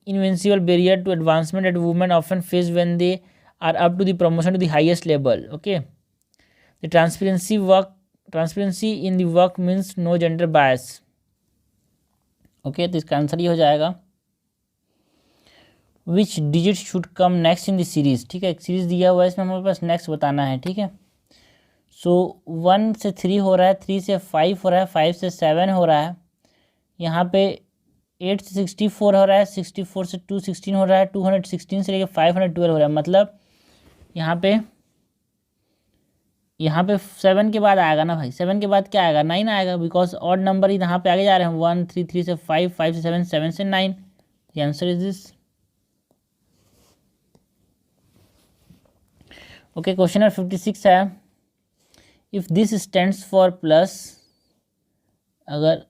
invincible barrier to advancement at women often face when they are up to the promotion to the highest level. Okay, the transparency in the work means no gender bias. Okay, तो इसका answer ये हो जाएगा which digit should come next in the series. ठीक है, एक series दिया हुआ है, इसमें हमारे पास नेक्स्ट बताना है. ठीक है, सो 1 से 3 हो रहा है, 3 से 5 हो रहा है, 5 से 7 हो रहा है, यहाँ पे 8 से 64 हो रहा है, 64 से 216 हो रहा है, 216 से लेकर 512 हो रहा है. मतलब यहाँ पे 7 के बाद आएगा ना भाई, 7 के बाद क्या आएगा, 9 आएगा, बिकॉज ऑड नंबर यहाँ पे आगे जा रहे हैं. 1 3 3 से 5, 5 से 7, 7 से 9. The answer is this. Okay, question number 56 है, if this stands for plus, अगर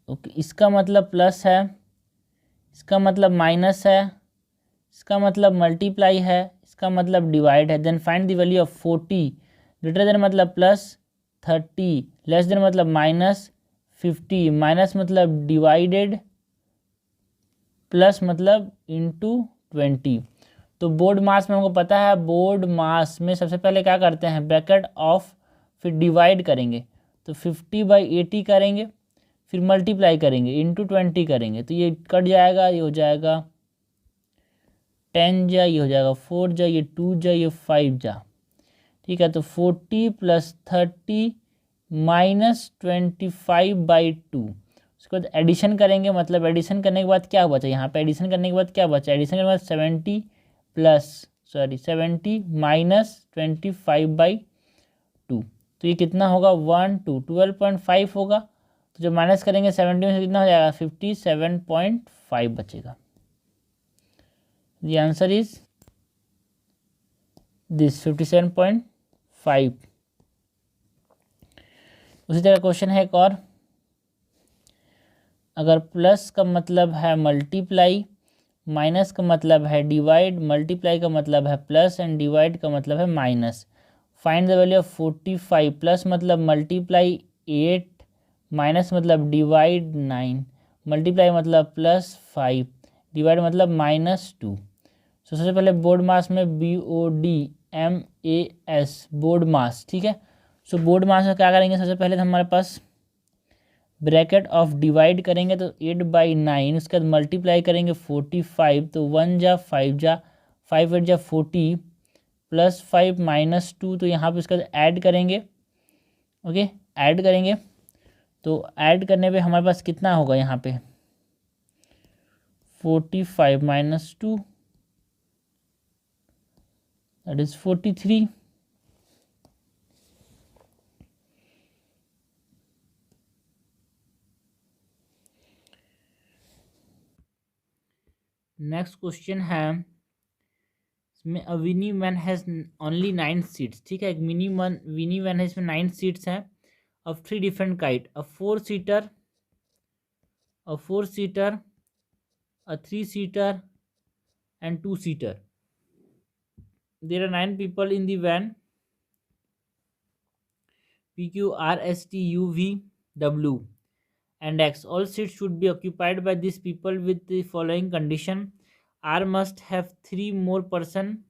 ओके इसका मतलब प्लस है, इसका मतलब माइनस है, इसका मतलब मल्टीप्लाई है, इसका मतलब डिवाइड है, then find the value of 40. Greater than मतलब प्लस 30, लेस देन मतलब माइनस 50, माइनस मतलब डिवाइडेड, प्लस मतलब इंटू 20. तो बोर्ड मास में हमको पता है, बोर्ड मास में सबसे पहले क्या करते हैं, ब्रैकेट ऑफ, फिर डिवाइड करेंगे, तो 50/80 करेंगे, फिर मल्टीप्लाई करेंगे, इंटू 20 करेंगे, तो ये कट जाएगा, ये हो जाएगा 10 जा, ये हो जाएगा 4 जा, ये 2 जा, ये 5 जा. ठीक है, तो 40 + 30 - 25/2. उसके बाद एडिशन करेंगे, मतलब एडिशन करने के बाद क्या बचा, यहाँ पे एडिशन करने के बाद क्या बचा, एडिशन करने के बाद 70 + 70 माइनस 25/2, तो ये कितना होगा 12.5 होगा। तो जब माइनस करेंगे 70 में से कितना हो जाएगा 57.5 बचेगा। The answer is this 57.5। उसी तरह क्वेश्चन है एक और, अगर प्लस का मतलब है मल्टीप्लाई, माइनस का मतलब है डिवाइड, मल्टीप्लाई का मतलब है प्लस एंड डिवाइड का मतलब है minus. Find the value of 45, plus मतलब मल्टीप्लाई 8, माइनस मतलब डिवाइड 9, मल्टीप्लाई मतलब +5, डिवाइड मतलब -2। तो सबसे पहले बोर्ड मास में BODMAS बोर्ड मास, ठीक है। सो बोर्ड मास में क्या करेंगे, सबसे पहले तो हमारे पास ब्रैकेट ऑफ डिवाइड करेंगे तो 8/9, उसके बाद मल्टीप्लाई करेंगे 45, तो 1 जा 5 जा 5 8 जा 40 +5 -2, तो यहाँ पे उसके बाद ऐड करेंगे। ओके, ऐड करेंगे तो ऐड करने पे हमारे पास कितना होगा, यहाँ पे 45 - 2 दैट इज 43। नेक्स्ट क्वेश्चन है, इसमें अ विनी वैन हैज़ ओनली 9 सीट्स, ठीक है। एक विनी वैन है, इसमें 9 सीट्स हैं of 3 different kind, a four seater, a 4-seater, a 3-seater and 2-seater. There are 9 people in the van, PQRSTUVW and X. All seats should be occupied by these people with the following condition: R must have 3 more person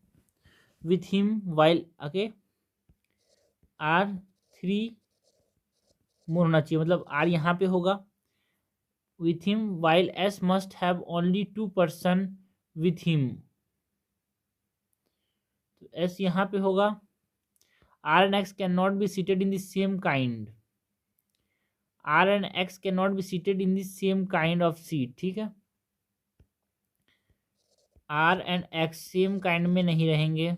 with him while, okay, R 3 more होना चाहिए, मतलब R यहाँ पे होगा with him, while S must have only 2 person with him, तो S यहाँ पे होगा। R and X cannot be seated in the same kind, R and X cannot be seated in the same kind of seat, ठीक है। R and X same kind में नहीं रहेंगे,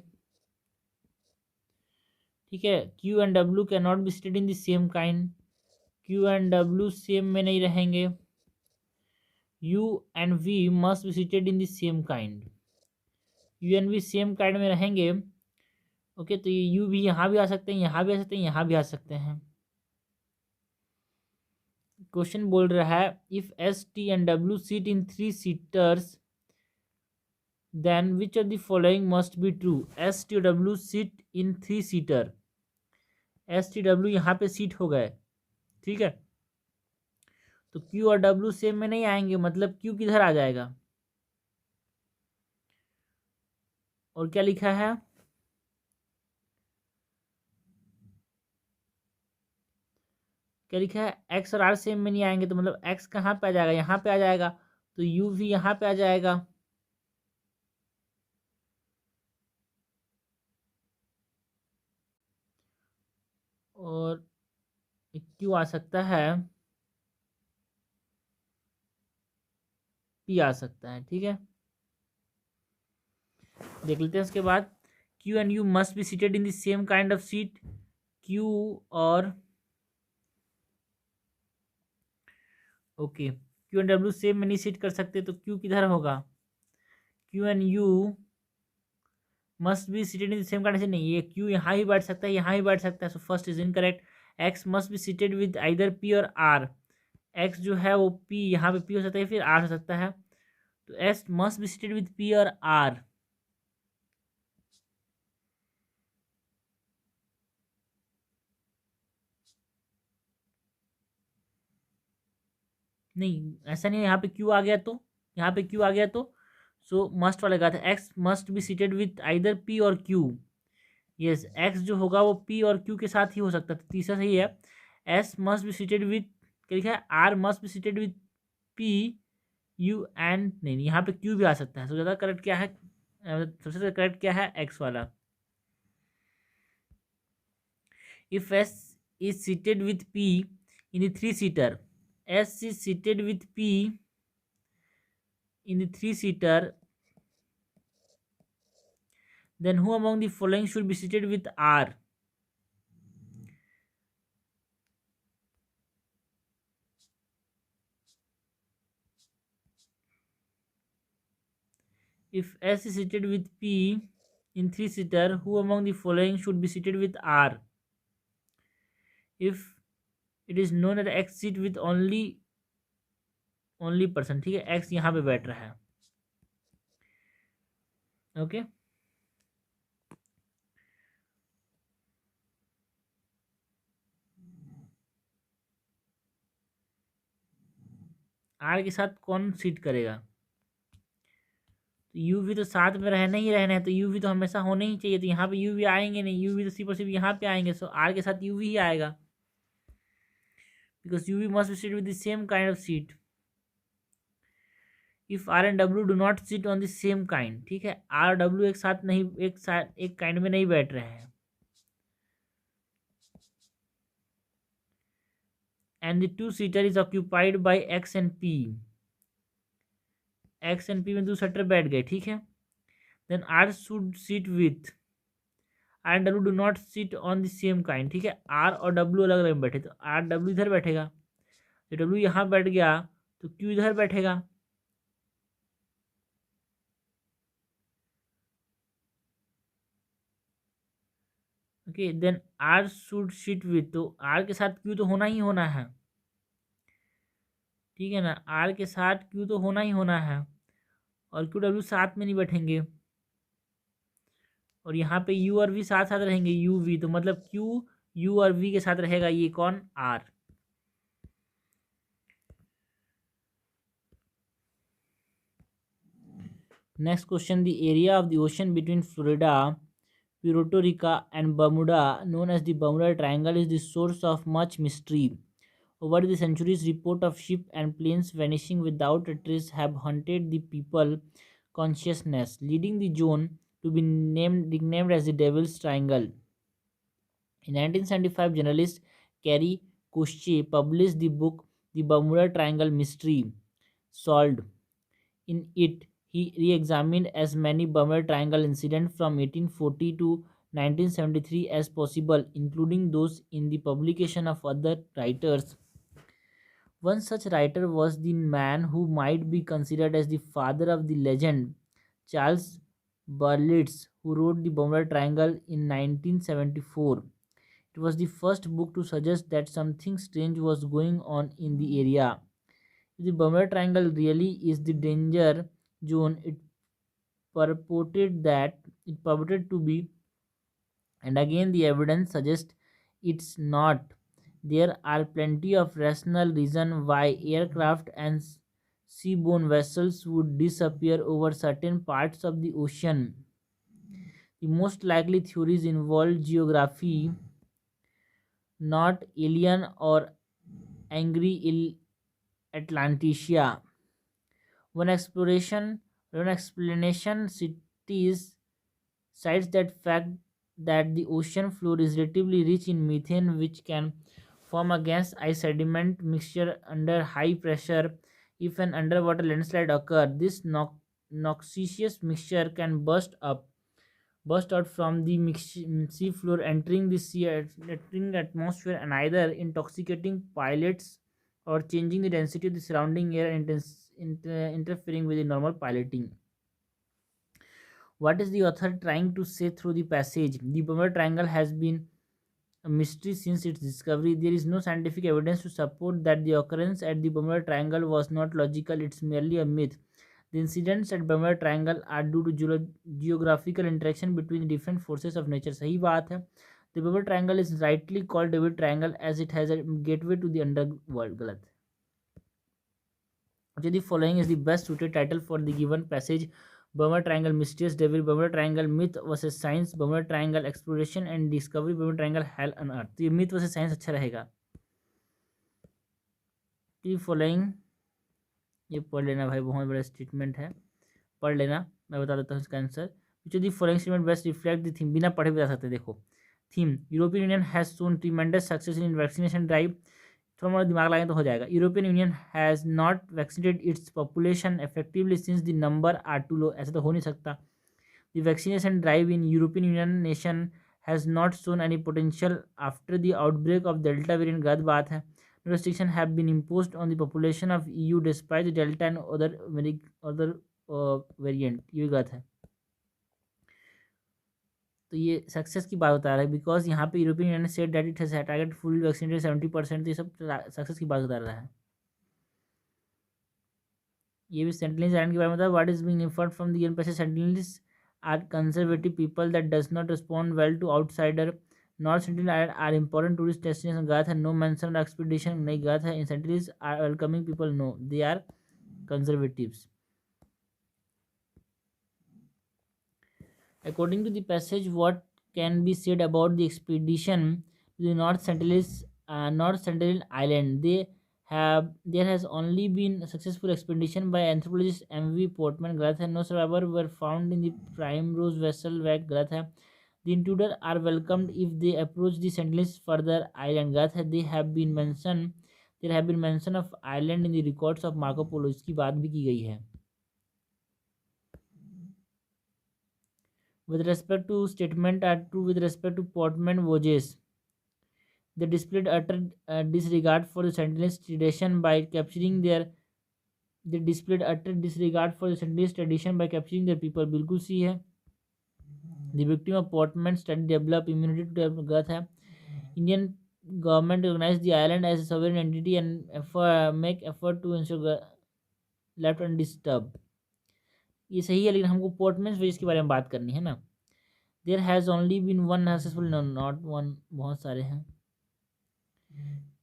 ठीक है। Q and W cannot be seated in the same kind, Q and W same में नहीं रहेंगे। U and V must be seated in the same kind, U and V same kind में रहेंगे। ओके, तो ये U भी यहाँ भी आ सकते हैं, यहाँ भी आ सकते हैं, यहाँ भी आ सकते हैं। क्वेश्चन बोल रहा है if S T and W sit in 3 seaters then which of the following must be true? S T W sit in 3-seater, S T W यहाँ पे सीट हो गए, ठीक है। तो Q और W सेम में नहीं आएंगे, मतलब Q किधर आ जाएगा, और क्या लिखा है, क्या लिखा है, X और R सेम में नहीं आएंगे, तो मतलब X कहाँ पे आ जाएगा, यहाँ पे आ जाएगा, तो U भी यहाँ पे आ जाएगा। और Q आ सकता है, P आ सकता है, ठीक है। देख लेते हैं उसके बाद, Q and U must be seated in the same kind of seat, Q और okay, Q and W same में नहीं सीट कर सकते, तो Q किधर होगा, Q and U must be seated in the same condition, नहीं, ये Q यहाँ ही बैठ सकता है, यहाँ ही बैठ सकता है, so first is incorrect. X must be seated with either P और R, X जो है वो P, यहाँ पे P हो सकता है, फिर R हो सकता है, तो S must be seated with P और R। नहीं, ऐसा नहीं है, यहाँ पे Q आ गया तो, यहाँ पे Q आ गया तो सो मस्ट वाला कहा था, X must be seated with either P और Q, यस, X जो होगा वो P और Q के साथ ही हो सकता है, तो तीसरा सही है। S must be seated with, क्या लिखा है, R must be seated with P U and, नहीं यहाँ पे Q भी आ सकता है, तो ज़्यादा करेक्ट क्या है, सबसे ज़्यादा करेक्ट क्या है, X वाला। If S is seated with P in the 3-seater, S is seated with P in the 3-seater, Then who among the following should be seated with R? If S is seated with P in three-seater, who among the following should be seated with R? If it is known that X seat with only person, ठीक है, X यहाँ पे बैठ रहा है, okay. R के साथ कौन सीट करेगा? तो यू भी तो साथ में रहना ही रहना है, तो यू भी तो हमेशा होना ही चाहिए, तो यहाँ पे यू भी आएंगे नहीं, यू भी तो सिर्फ और सिर्फ यहाँ पे आएंगे, सो आर के साथ यू भी आएगा, बिकॉज यू भी must be seat with the same kind of seat. If R and W do not sit on the same kind, ठीक है, आर डब्ल्यू एक साथ नहीं, एक काइंड में नहीं बैठ रहे हैं, and the two seater is occupied by X and P, X and P में 2 सीटर बैठ गए, ठीक है, then R should sit with R and W do not sit on the same kind, ठीक है, आर और डब्ल्यू अलग अलग बैठे, तो आर डब्ल्यू इधर बैठेगा, तो डब्ल्यू यहाँ बैठ गया तो क्यू इधर बैठेगा, okay. Then R should sit with, तो आर के साथ क्यू तो होना ही होना है, ठीक है ना, आर के साथ क्यू तो होना ही होना है, और क्यू डब्ल्यू साथ में नहीं बैठेंगे, और यहाँ पे यू और वी साथ साथ रहेंगे, यू वी, तो मतलब क्यू यू और वी के साथ रहेगा, ये कौन? R. Next question, the area of the ocean between Florida, Puerto Rico and Bermuda, known as the Bermuda Triangle, is the source of much mystery. Over the centuries, reports of ships and planes vanishing without a trace have haunted the people consciousness, leading the zone to be nicknamed as the Devil's Triangle. In 1975, journalist Kerry Kushche published the book The Bermuda Triangle Mystery Solved. In it, he re-examined as many Bermuda Triangle incidents from 1840 to 1973 as possible, including those in the publication of other writers. One such writer was the man who might be considered as the father of the legend, Charles Berlitz, who wrote the Bermuda Triangle in 1974. It was the first book to suggest that something strange was going on in the area. If the Bermuda Triangle really is the danger zone it purported to be, and again the evidence suggests it's not, there are plenty of rational reason why aircraft and seaborne vessels would disappear over certain parts of the ocean. The most likely theories involve geography, not alien or angry Atlanticia. One explanation cites that fact that the ocean floor is relatively rich in methane, which can form against ice sediment mixture under high pressure. If an underwater landslide occurs, this noxious mixture can burst out from the sea floor, entering the atmosphere and either intoxicating pilots or changing the density of the surrounding air and interfering with the normal piloting. What is the author trying to say through the passage? The Bermuda Triangle has been a mystery since its discovery. There is no scientific evidence to support that the occurrence at the Bermuda Triangle was not logical, it's merely a myth. The incidents at Bermuda Triangle are due to geographical interaction between different forces of nature. सही बात है. The Bermuda Triangle is rightly called David Triangle as it has a gateway to the underworld. गलत. The following is the best suited title for the given passage: Bermuda Triangle Mysterious Devil, Bermuda Triangle Myth vs Science, Bermuda Triangle Exploration and Discovery, Bermuda Triangle Hell on Earth. तो ये myth vs science अच्छा रहेगा. The following, ये पढ़ लेना भाई, बहुत बड़ा स्टेटमेंट है, पढ़ लेना, मैं बता देता हूँ इसका answer. Which of the following statement best reflect the theme? बिना पढ़े बता सकते. देखो theme, European Union has shown tremendous success in vaccination drive. थोड़ा मोड़ा दिमाग लगाएं तो हो जाएगा. European Union has not vaccinated its population effectively since the number are too low. ऐसा तो हो नहीं सकता. The vaccination drive in European Union nation has not shown any potential after the outbreak of Delta variant. गलत बात है. No restriction have been imposed on the population of EU despite the Delta and other variant. ये गलत है. तो ये success की बात बता रहा है, बिकॉज यहाँ पे European union said that it has target full vaccinated 70%. तो ये सब सक्सेस की बात बता रहा है. ये भी सेंटिनल्स आइलैंड के बारे में था. What is being inferred from the UN. Sentinels are conservative people that does not respond well to outsider. North Sentinel Island are important tourist destination. गलत है. No mention expedition. नहीं, गलत है. Sentinels are welcoming people. No, they are conservatives. According to the passage, what can be said about the expedition to the North Sentinel Island? There has only been a successful expedition by anthropologist M.V. Portman. गलत है. No survivor were found in the Primrose vessel wreck. गलत है. The intruder are welcomed if they approach the Sentinels further island. गलत है. There have been mention of island in the records of Marco Polo. इसकी बात भी की गई है. With respect to statement are true with respect to Portman voyages. They displayed utter disregard for the Sentinels' tradition by capturing their. They displayed utter disregard for the Sentinels' tradition by capturing their people. बिल्कुल सही है. The victim of Portman study develop immunity to गलत है. Indian government recognized the island as a sovereign entity and make effort to ensure left undisturbed. ये सही है, लेकिन हमको पोर्टमैन वेज के बारे में बात करनी है ना. There has only been one successful. Not one, बहुत सारे हैं.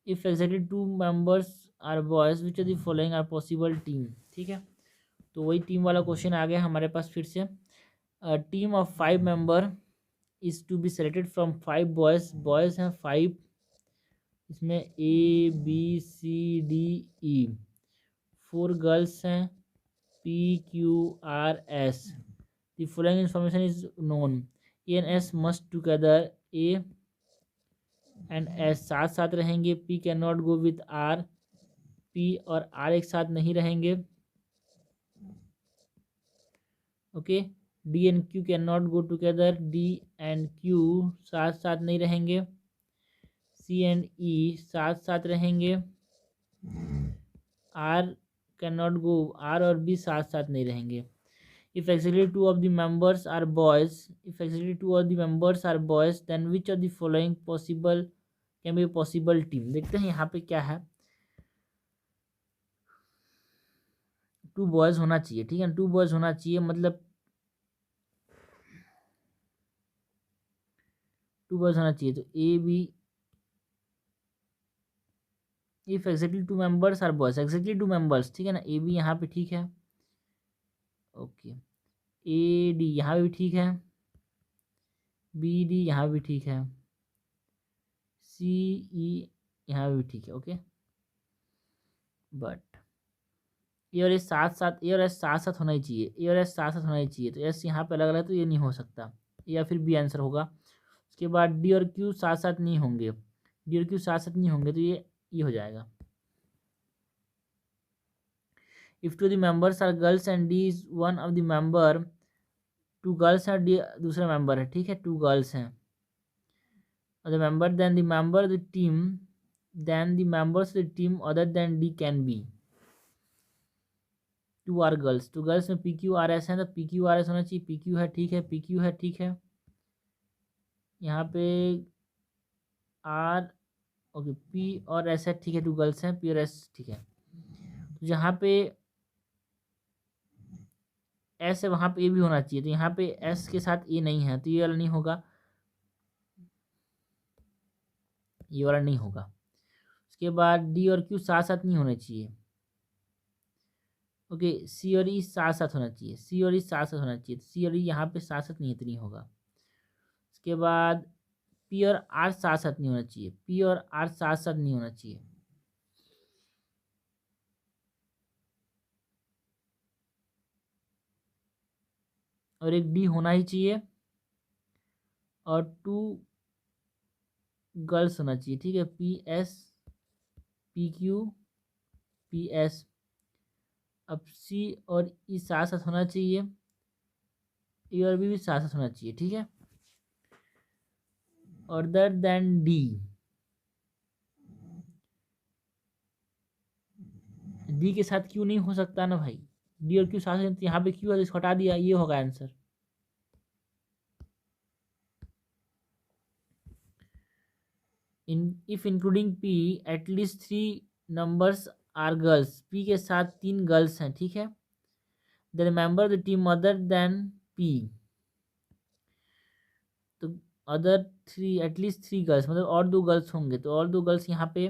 If exactly 2 members are boys which are the following are possible team. ठीक है, तो वही टीम वाला क्वेश्चन आ गया हमारे पास फिर से. Team of 5 member is to be selected from 5 boys. Boys हैं 5, इसमें ABCDE. 4 गर्ल्स हैं PQRS. The following information is known. A and S must together. A and S साथ साथ रहेंगे. P cannot go with R. P और R एक साथ नहीं रहेंगे. Okay. D and Q cannot go together. D and Q साथ साथ नहीं रहेंगे. C and E साथ साथ रहेंगे. R cannot go. R और B साथ साथ नहीं रहेंगे. If exactly 2 of the members are boys, then which of the following possible can be a possible team. देखते हैं यहाँ पे क्या है. 2 बॉयज होना चाहिए. ठीक है, 2 बॉयज होना चाहिए, मतलब 2 बॉयज होना चाहिए. तो AB. If exactly 2 members are boys, exactly 2 members. ठीक है ना. AB यहाँ पे ठीक है. ओके. AD यहाँ भी ठीक है. BD यहाँ भी ठीक है. CE यहाँ भी ठीक है. ओके, बट ए और एस साथ साथ, ए और एस साथ साथ होना ही चाहिए. ए और एस साथ साथ होना ही चाहिए. तो एस यहाँ पे अलग अलग है, तो ये नहीं हो सकता. या फिर बी आंसर होगा. उसके बाद डी और क्यू साथ साथ नहीं होंगे. डी और क्यू साथ साथ नहीं होंगे, तो ये हो जाएगा. If 2 the members are girls and D is one of the member. 2 girls हैं, डी दूसरा मेंबर है. ठीक है, 2 गर्ल्स हैं the member, then the member of the team, then the members of the team other than D can be 2 are girls. 2 girls में PQRS है, तो PQRS होना चाहिए. PQ है, ठीक है. PQ है, ठीक है. यहाँ पे R, ओके. P और S है, ठीक है. 2 गर्ल्स हैं, P और S, ठीक है. तो जहाँ पे S है वहाँ पे A भी होना चाहिए. तो यहाँ पे S के साथ A नहीं है, तो ये वाला नहीं होगा. ये वाला नहीं होगा. उसके बाद डी और क्यू साथ साथ नहीं होने चाहिए. ओके. सी और ई साथ साथ होना चाहिए. सी और ई साथ साथ होना चाहिए. सी और ई यहाँ पे साथ साथ नहीं, इतनी होगा. उसके बाद पी और आर साथ साथ नहीं होना चाहिए. पी और आर साथ साथ नहीं होना चाहिए. और एक डी होना ही चाहिए, और 2 गर्ल्स होना चाहिए. ठीक है. PS PQ PS. अब सी और ई साथ साथ होना चाहिए. ए और बी भी साथ साथ होना चाहिए, ठीक है। अदर देन डी, डी के साथ क्यों नहीं हो सकता ना भाई, डी और क्यू साथ साथ, यहाँ पे क्यू है तो इसको हटा दिया, ये होगा answer. If including P at least 3 numbers are girls, P के साथ 3 गर्ल्स हैं, ठीक है। The remember the team other than P, तो अदर 3 एटलीस्ट 3 गर्ल्स मतलब और 2 गर्ल्स होंगे, तो और 2 गर्ल्स यहाँ पे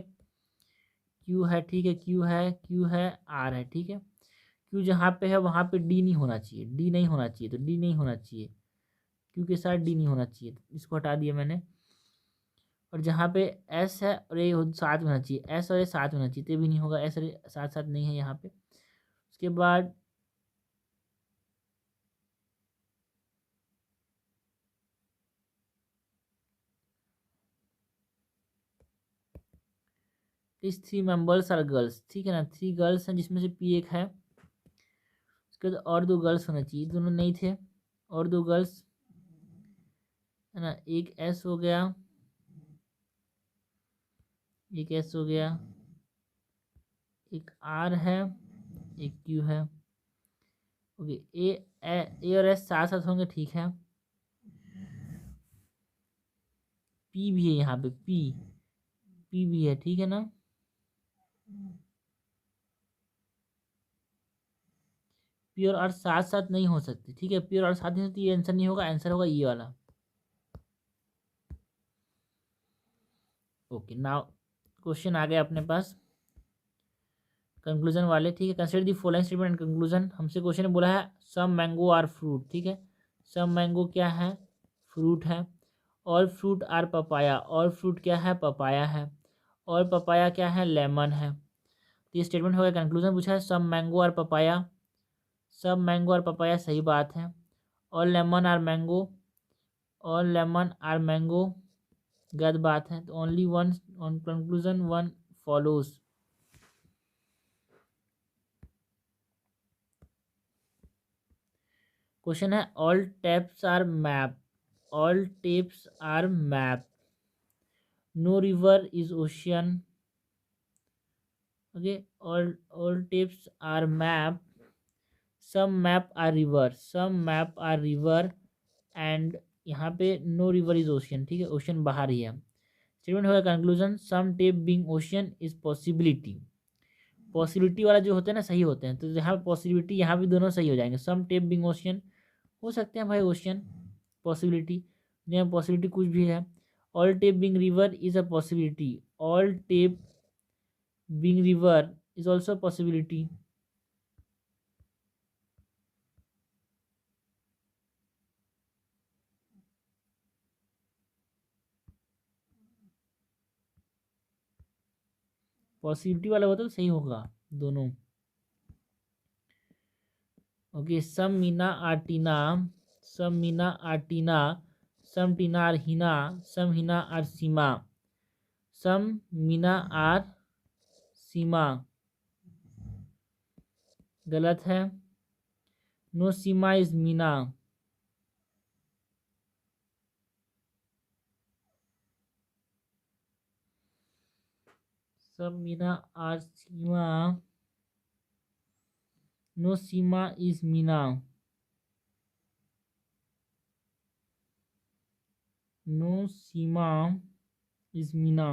क्यू है, ठीक है, क्यू है, क्यू है, आर है, ठीक है। क्यू जहाँ पे है वहाँ पे डी नहीं होना चाहिए, डी नहीं होना चाहिए, तो डी नहीं होना चाहिए, क्यू के साथ डी नहीं होना चाहिए, तो इसको हटा दिया मैंने। और जहाँ पे एस है और ये साथ में होना चाहिए, एस और ये साथ में होना चाहिए, तो भी नहीं होगा, एस और ये साथ साथ नहीं है यहाँ पे। उसके बाद इस 3 मेंबर्स आर गर्ल्स, ठीक है ना, 3 गर्ल्स हैं जिसमें से पी एक है। उसके बाद और 2 गर्ल्स होना चाहिए, दोनों नहीं थे, और 2 गर्ल्स है ना, एक एस हो गया, एक एस हो गया, एक आर है, एक क्यू है। ओके, ए और एस साथ साथ होंगे, ठीक है। पी भी है यहाँ पे, पी भी है, ठीक है ना। पी और आर साथ साथ नहीं हो सकते, ठीक है, पी और आर साथ नहीं होती, ये आंसर नहीं होगा, आंसर होगा ये वाला। ओके, नाउ क्वेश्चन आ गया अपने पास कंक्लूजन वाले, ठीक है। Consider the following statement and conclusion, हमसे क्वेश्चन ने बोला है सम मैंगो आर फ्रूट, ठीक है। सम मैंगो क्या है, फ्रूट है। All fruit are papaya, all fruit क्या है, पपाया है। और पपाया क्या है, लेमन है। तो ये स्टेटमेंट हो गया। कंक्लूजन पूछा है सम मैंगो आर पपाया, सब मैंगो और पपाया सही बात है। और लेमन आर मैंगो, और लेमन आर मैंगो गलत बात है। तो only one on conclusion one follows. Question है all taps are map, all tapes are map, no river is ocean. Okay, all tapes are map, some map are river, some map are river, and यहाँ पे no river is ocean, ठीक है, ocean बाहर ही है। Statement होगा conclusion some tape being ocean is possibility, possibility वाला जो होते हैं ना सही होते हैं, तो यहाँ पॉसिबिलिटी यहाँ भी दोनों सही हो जाएंगे। सम टेप बीइंग ओशियन हो सकते हैं भाई ओशियन, पॉसिबिलिटी यहाँ पॉसिबिलिटी कुछ भी है। All tape being river is a possibility, all tape being river is also possibility. Possibility वाला होता तो सही होगा दोनों। Okay, some Meena are Tina, some Meena are Tina, some Tina are Hina, some Hina are Seema, some Meena are Seema गलत है। No Seema is Meena, some Meena are Seema, no Seema is Meena, no Seema is Meena.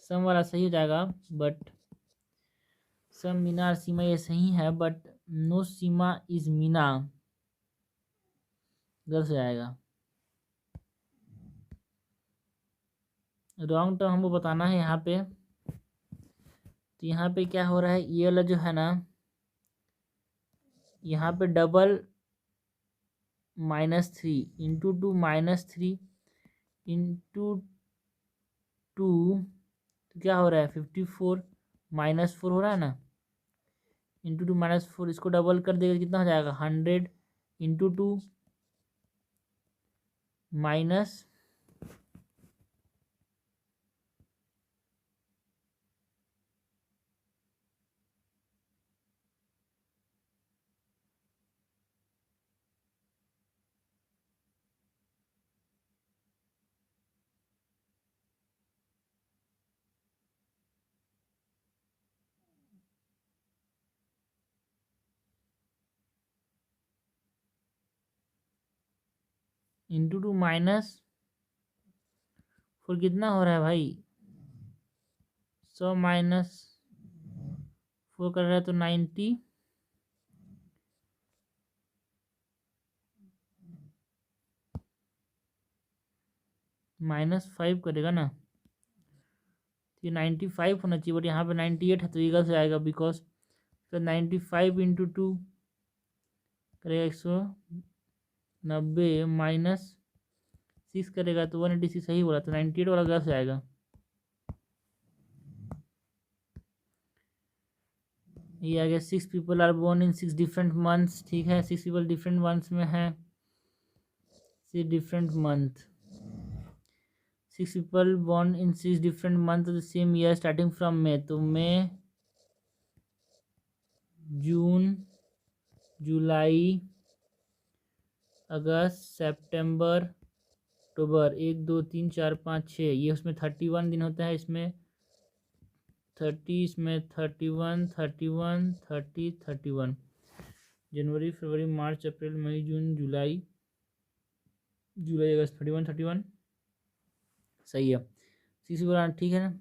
Some वाला सही हो जाएगा, बट सम मीना और सीमा ये सही है, but no Seema is Meena गलत हो जाएगा। रॉन्ग टर्म हमको बताना है यहाँ पे। तो यहाँ पे क्या हो रहा है, ये वाला जो है ना, यहाँ पे डबल -3 इंटू 2 -3 इंटू 2, तो क्या हो रहा है 54 -4 हो रहा है ना, इंटू 2 -4, इसको डबल कर देगा कितना हो जाएगा 100 into 2 minus into two minus 4 कितना हो रहा है भाई? 100 माइनस 4 कर रहा है तो 90 -5 करेगा ना, तो ये 95 होना चाहिए, बट यहाँ पे 98 है तो ये गलत से आएगा, बिकॉज तो 95 इंटू 2 करेगा 190 -6 करेगा तो 186 सही बोला, तो 98 वाला गलत से आएगा। ये आ गया 6 people are born in 6 different months. ठीक है, 6 पीपल डिफरेंट मंथ्स में है, 6 different month, 6 people born in 6 different month of the same year starting from May, तो मई, जून, जुलाई, अगस्त, सितंबर, अक्टूबर, 1 2 3 4 5 6, ये उसमें 31 दिन होता है, इसमें 30, इसमें 31 31 30 31, जनवरी फरवरी मार्च अप्रैल मई जून जुलाई अगस्त, 31 31 सही है। सिक्स बोला ठीक है ना।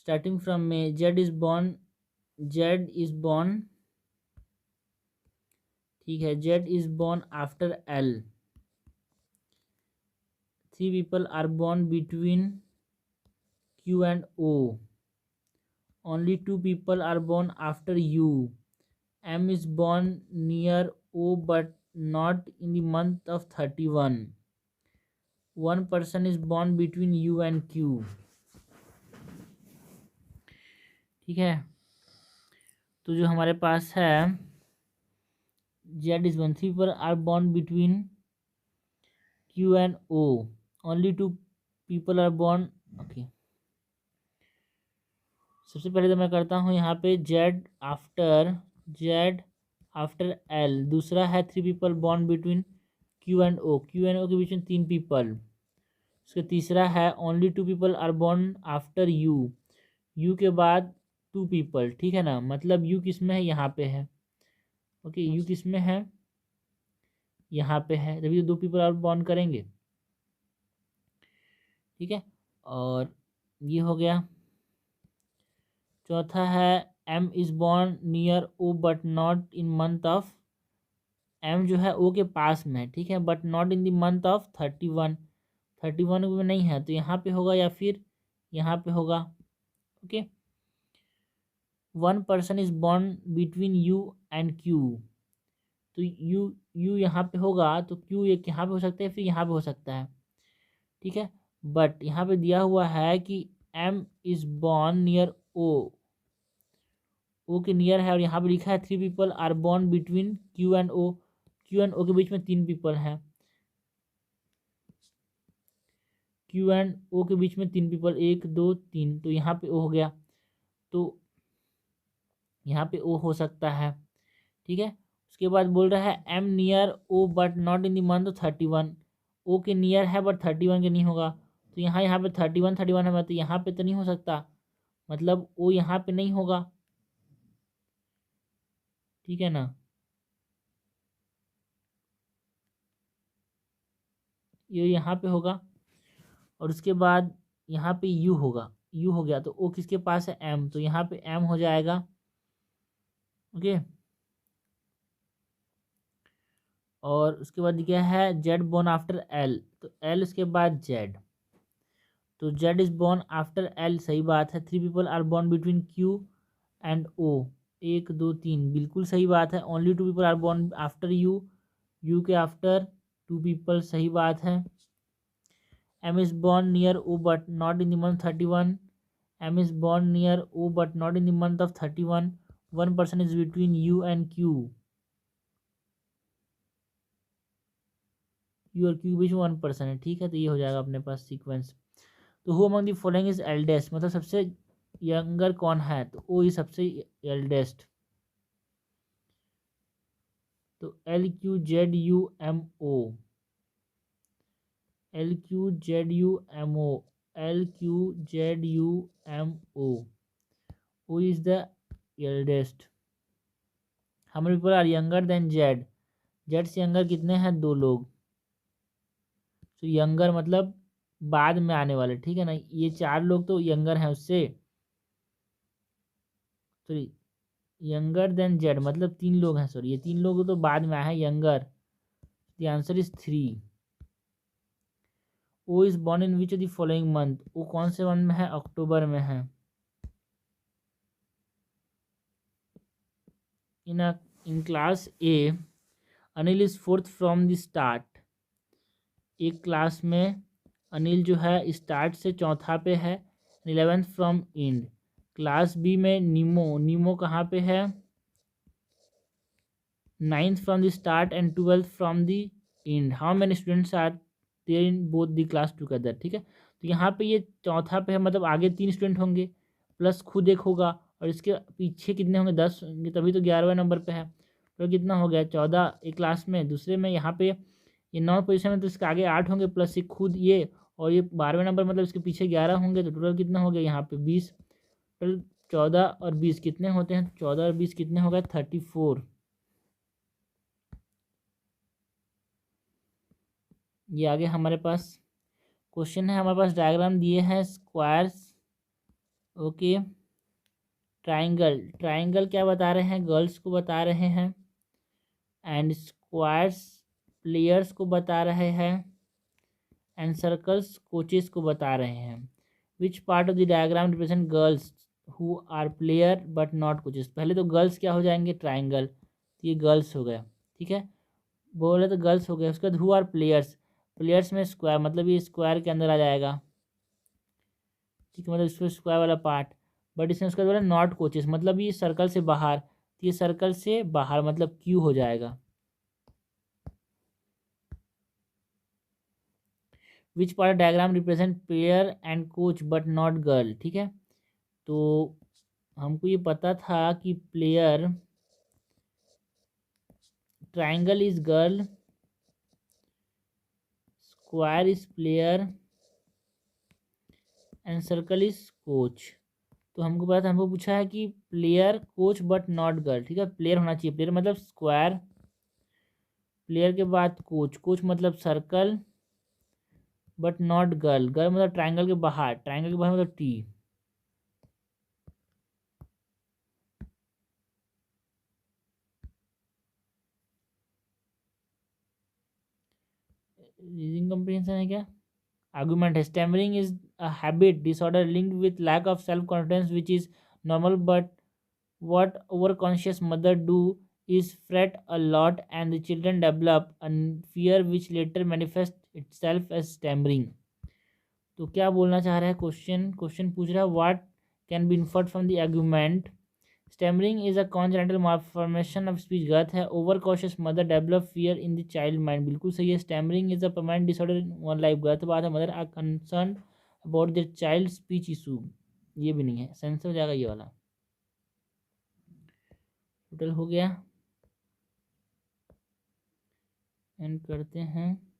Starting from May Z is born ठीक है, Z is born after L, 3 people are born between Q and O, only 2 people are born after U, M is born near O but not in the month of 31, 1 person is born between U and Q। ठीक है, तो जो हमारे पास है Z is 1, 3 people are born between Q and O, only 2 people are born। Okay, सबसे पहले तो मैं करता हूँ यहाँ पे Z आफ्टर L, दूसरा है 3 people born between Q and O के बीच में 3 पीपल, उसका तीसरा है only 2 people are born after U के बाद 2 पीपल। ठीक है ना, मतलब U किस में है, यहाँ पे है। ओके, U किस में है, यहाँ पे है, तभी तो 2 पीपल और बॉर्न करेंगे। ठीक है, और ये हो गया। चौथा है M is born near O but not in month of, M जो है O के पास में है, ठीक है, but not in the month of 31 में नहीं है, तो यहाँ पे होगा या फिर यहाँ पे होगा। Okay, 1 person is born between U and Q, तो U यहाँ पे होगा तो Q एक यहाँ पे हो सकता है, फिर यहाँ पे हो सकता है। ठीक है, बट यहाँ पे दिया हुआ है कि M is born near O के नियर है, और यहाँ पे लिखा है 3 people are born between Q and O के बीच में 3 पीपल हैं, Q एंड O के बीच में 3 पीपल, 1 2 3, तो यहाँ पे O हो गया, तो यहाँ पे O हो सकता है। ठीक है, उसके बाद बोल रहा है M near O but not in the month 31, O के नियर है बट 31 के नहीं होगा, तो यहाँ पे 31 है, तो यहाँ पे तो नहीं हो सकता, मतलब O यहाँ पे नहीं होगा। ठीक है ना, ये यहाँ पे होगा, और उसके बाद यहाँ पे U होगा, U हो गया, तो O किसके पास है, M, तो यहाँ पे M हो जाएगा। ओके, और उसके बाद क्या है, Z बोर्न आफ्टर L, तो L उसके बाद Z, तो Z is born after L, सही बात है। 3 people are born between Q and O, 1 2 3, बिल्कुल सही बात है। Only 2 people are born after U के आफ्टर 2 पीपल, सही बात है। M is born near O but not in the month 31, M is born near O but not in the month of 31, 1 person is between U and Q, U और Q के बीच में 1 person है। ठीक है, तो ये हो जाएगा अपने पास सीक्वेंस। तो who among the following is eldest, मतलब सबसे यंगर कौन है, तो ओ ही सबसे एल्डेस्ट, तो LQZUMO, O is the eldest। How many people are younger than Z? Z से यंगर कितने हैं, 2 लोग। तो यंगर मतलब बाद में आने वाले, ठीक है ना। ये 4 लोग तो यंगर हैं उससे, सॉरी यंगर देन जेड मतलब 3 लोग हैं, सॉरी ये 3 लोग तो बाद में आए हैं younger. The answer is 3। O is born in which of the following month, वो कौन से मंथ में है, अक्टूबर में है। In class A Anil is 4th from the start. एक क्लास में अनिल जो है स्टार्ट से चौथा पे है, 11th from and. Class B में नीमो कहाँ पे है, 9th from the start and 12th from the end. How many students are there in both the class together, ठीक है। तो यहाँ पे ये चौथा पे है, मतलब आगे 3 स्टूडेंट होंगे प्लस खुद एक होगा, और इसके पीछे कितने होंगे, 10 होंगे, तभी तो 11वें नंबर पे है। तो कितना हो गया 14 एक क्लास में, दूसरे में यहाँ पे ये 9 पोजीशन में, तो इसके आगे 8 होंगे प्लस एक खुद ये, और ये 12वें नंबर मतलब इसके पीछे 11 होंगे, तो टोटल कितना हो गया यहाँ पे 20। टोटल 14 और 20 कितने होते हैं, 14 और 20 कितने हो गए 34। ये आगे हमारे पास क्वेश्चन है, हमारे पास डायग्राम दिए हैं स्क्वायर्स, ओके। ट्राइंगल क्या बता रहे हैं, गर्ल्स को बता रहे हैं, एंड स्क्वायर्स प्लेयर्स को बता रहे हैं, एंड सर्कल्स कोचेस को बता रहे हैं। Which part of the diagram represent girls who are player but not coaches. पहले तो गर्ल्स क्या हो जाएंगे, ट्राइंगल, तो ये गर्ल्स हो गया, ठीक है, बोले तो गर्ल्स हो गए। उसके बाद हु आर प्लेयर्स, प्लेयर्स में स्क्वायर मतलब ये स्क्वायर के अंदर आ जाएगा, ठीक है, मतलब इसमें स्क्वायर वाला पार्ट। बट इसमें उसका बोला नॉट कोचेस मतलब ये सर्कल से बाहर, तो ये सर्कल से बाहर मतलब क्यू हो जाएगा। Which part diagram represent player and coach but not girl, ठीक है। तो हमको ये पता था कि player, triangle is girl, square is player and circle is coach. तो हमको पता था, हमको पूछा है कि player coach but not girl, ठीक है, प्लेयर होना चाहिए, प्लेयर मतलब स्क्वायर, प्लेयर के बाद कोच, कोच मतलब circle but not girl, girl मतलब ट्राइंगल के बाहर, ट्राइंगल के बाहर मतलब टी। रीजनिंग कम्प्रीहेंशन है क्या, आर्गुमेंट है। Stammering is a habit disorder linked with lack of self confidence which is normal but what our conscious mother do is fret a lot and the children develop a fear which later manifests itself as stammering। तो क्या बोलना चाह रहा है question पूछ रहा है what can be inferred from the argument. Stammering is a congenital malformation of speech, गलत है। Over cautious mother develop fear in the child mind, बिल्कुल सही है। Stammering is a permanent disorder in one life, गलत बात है। Mother are concern about their child speech issue, ये भी नहीं है, सेंसर हो जाएगा ये वाला। टोटल हो गया, एंड करते हैं।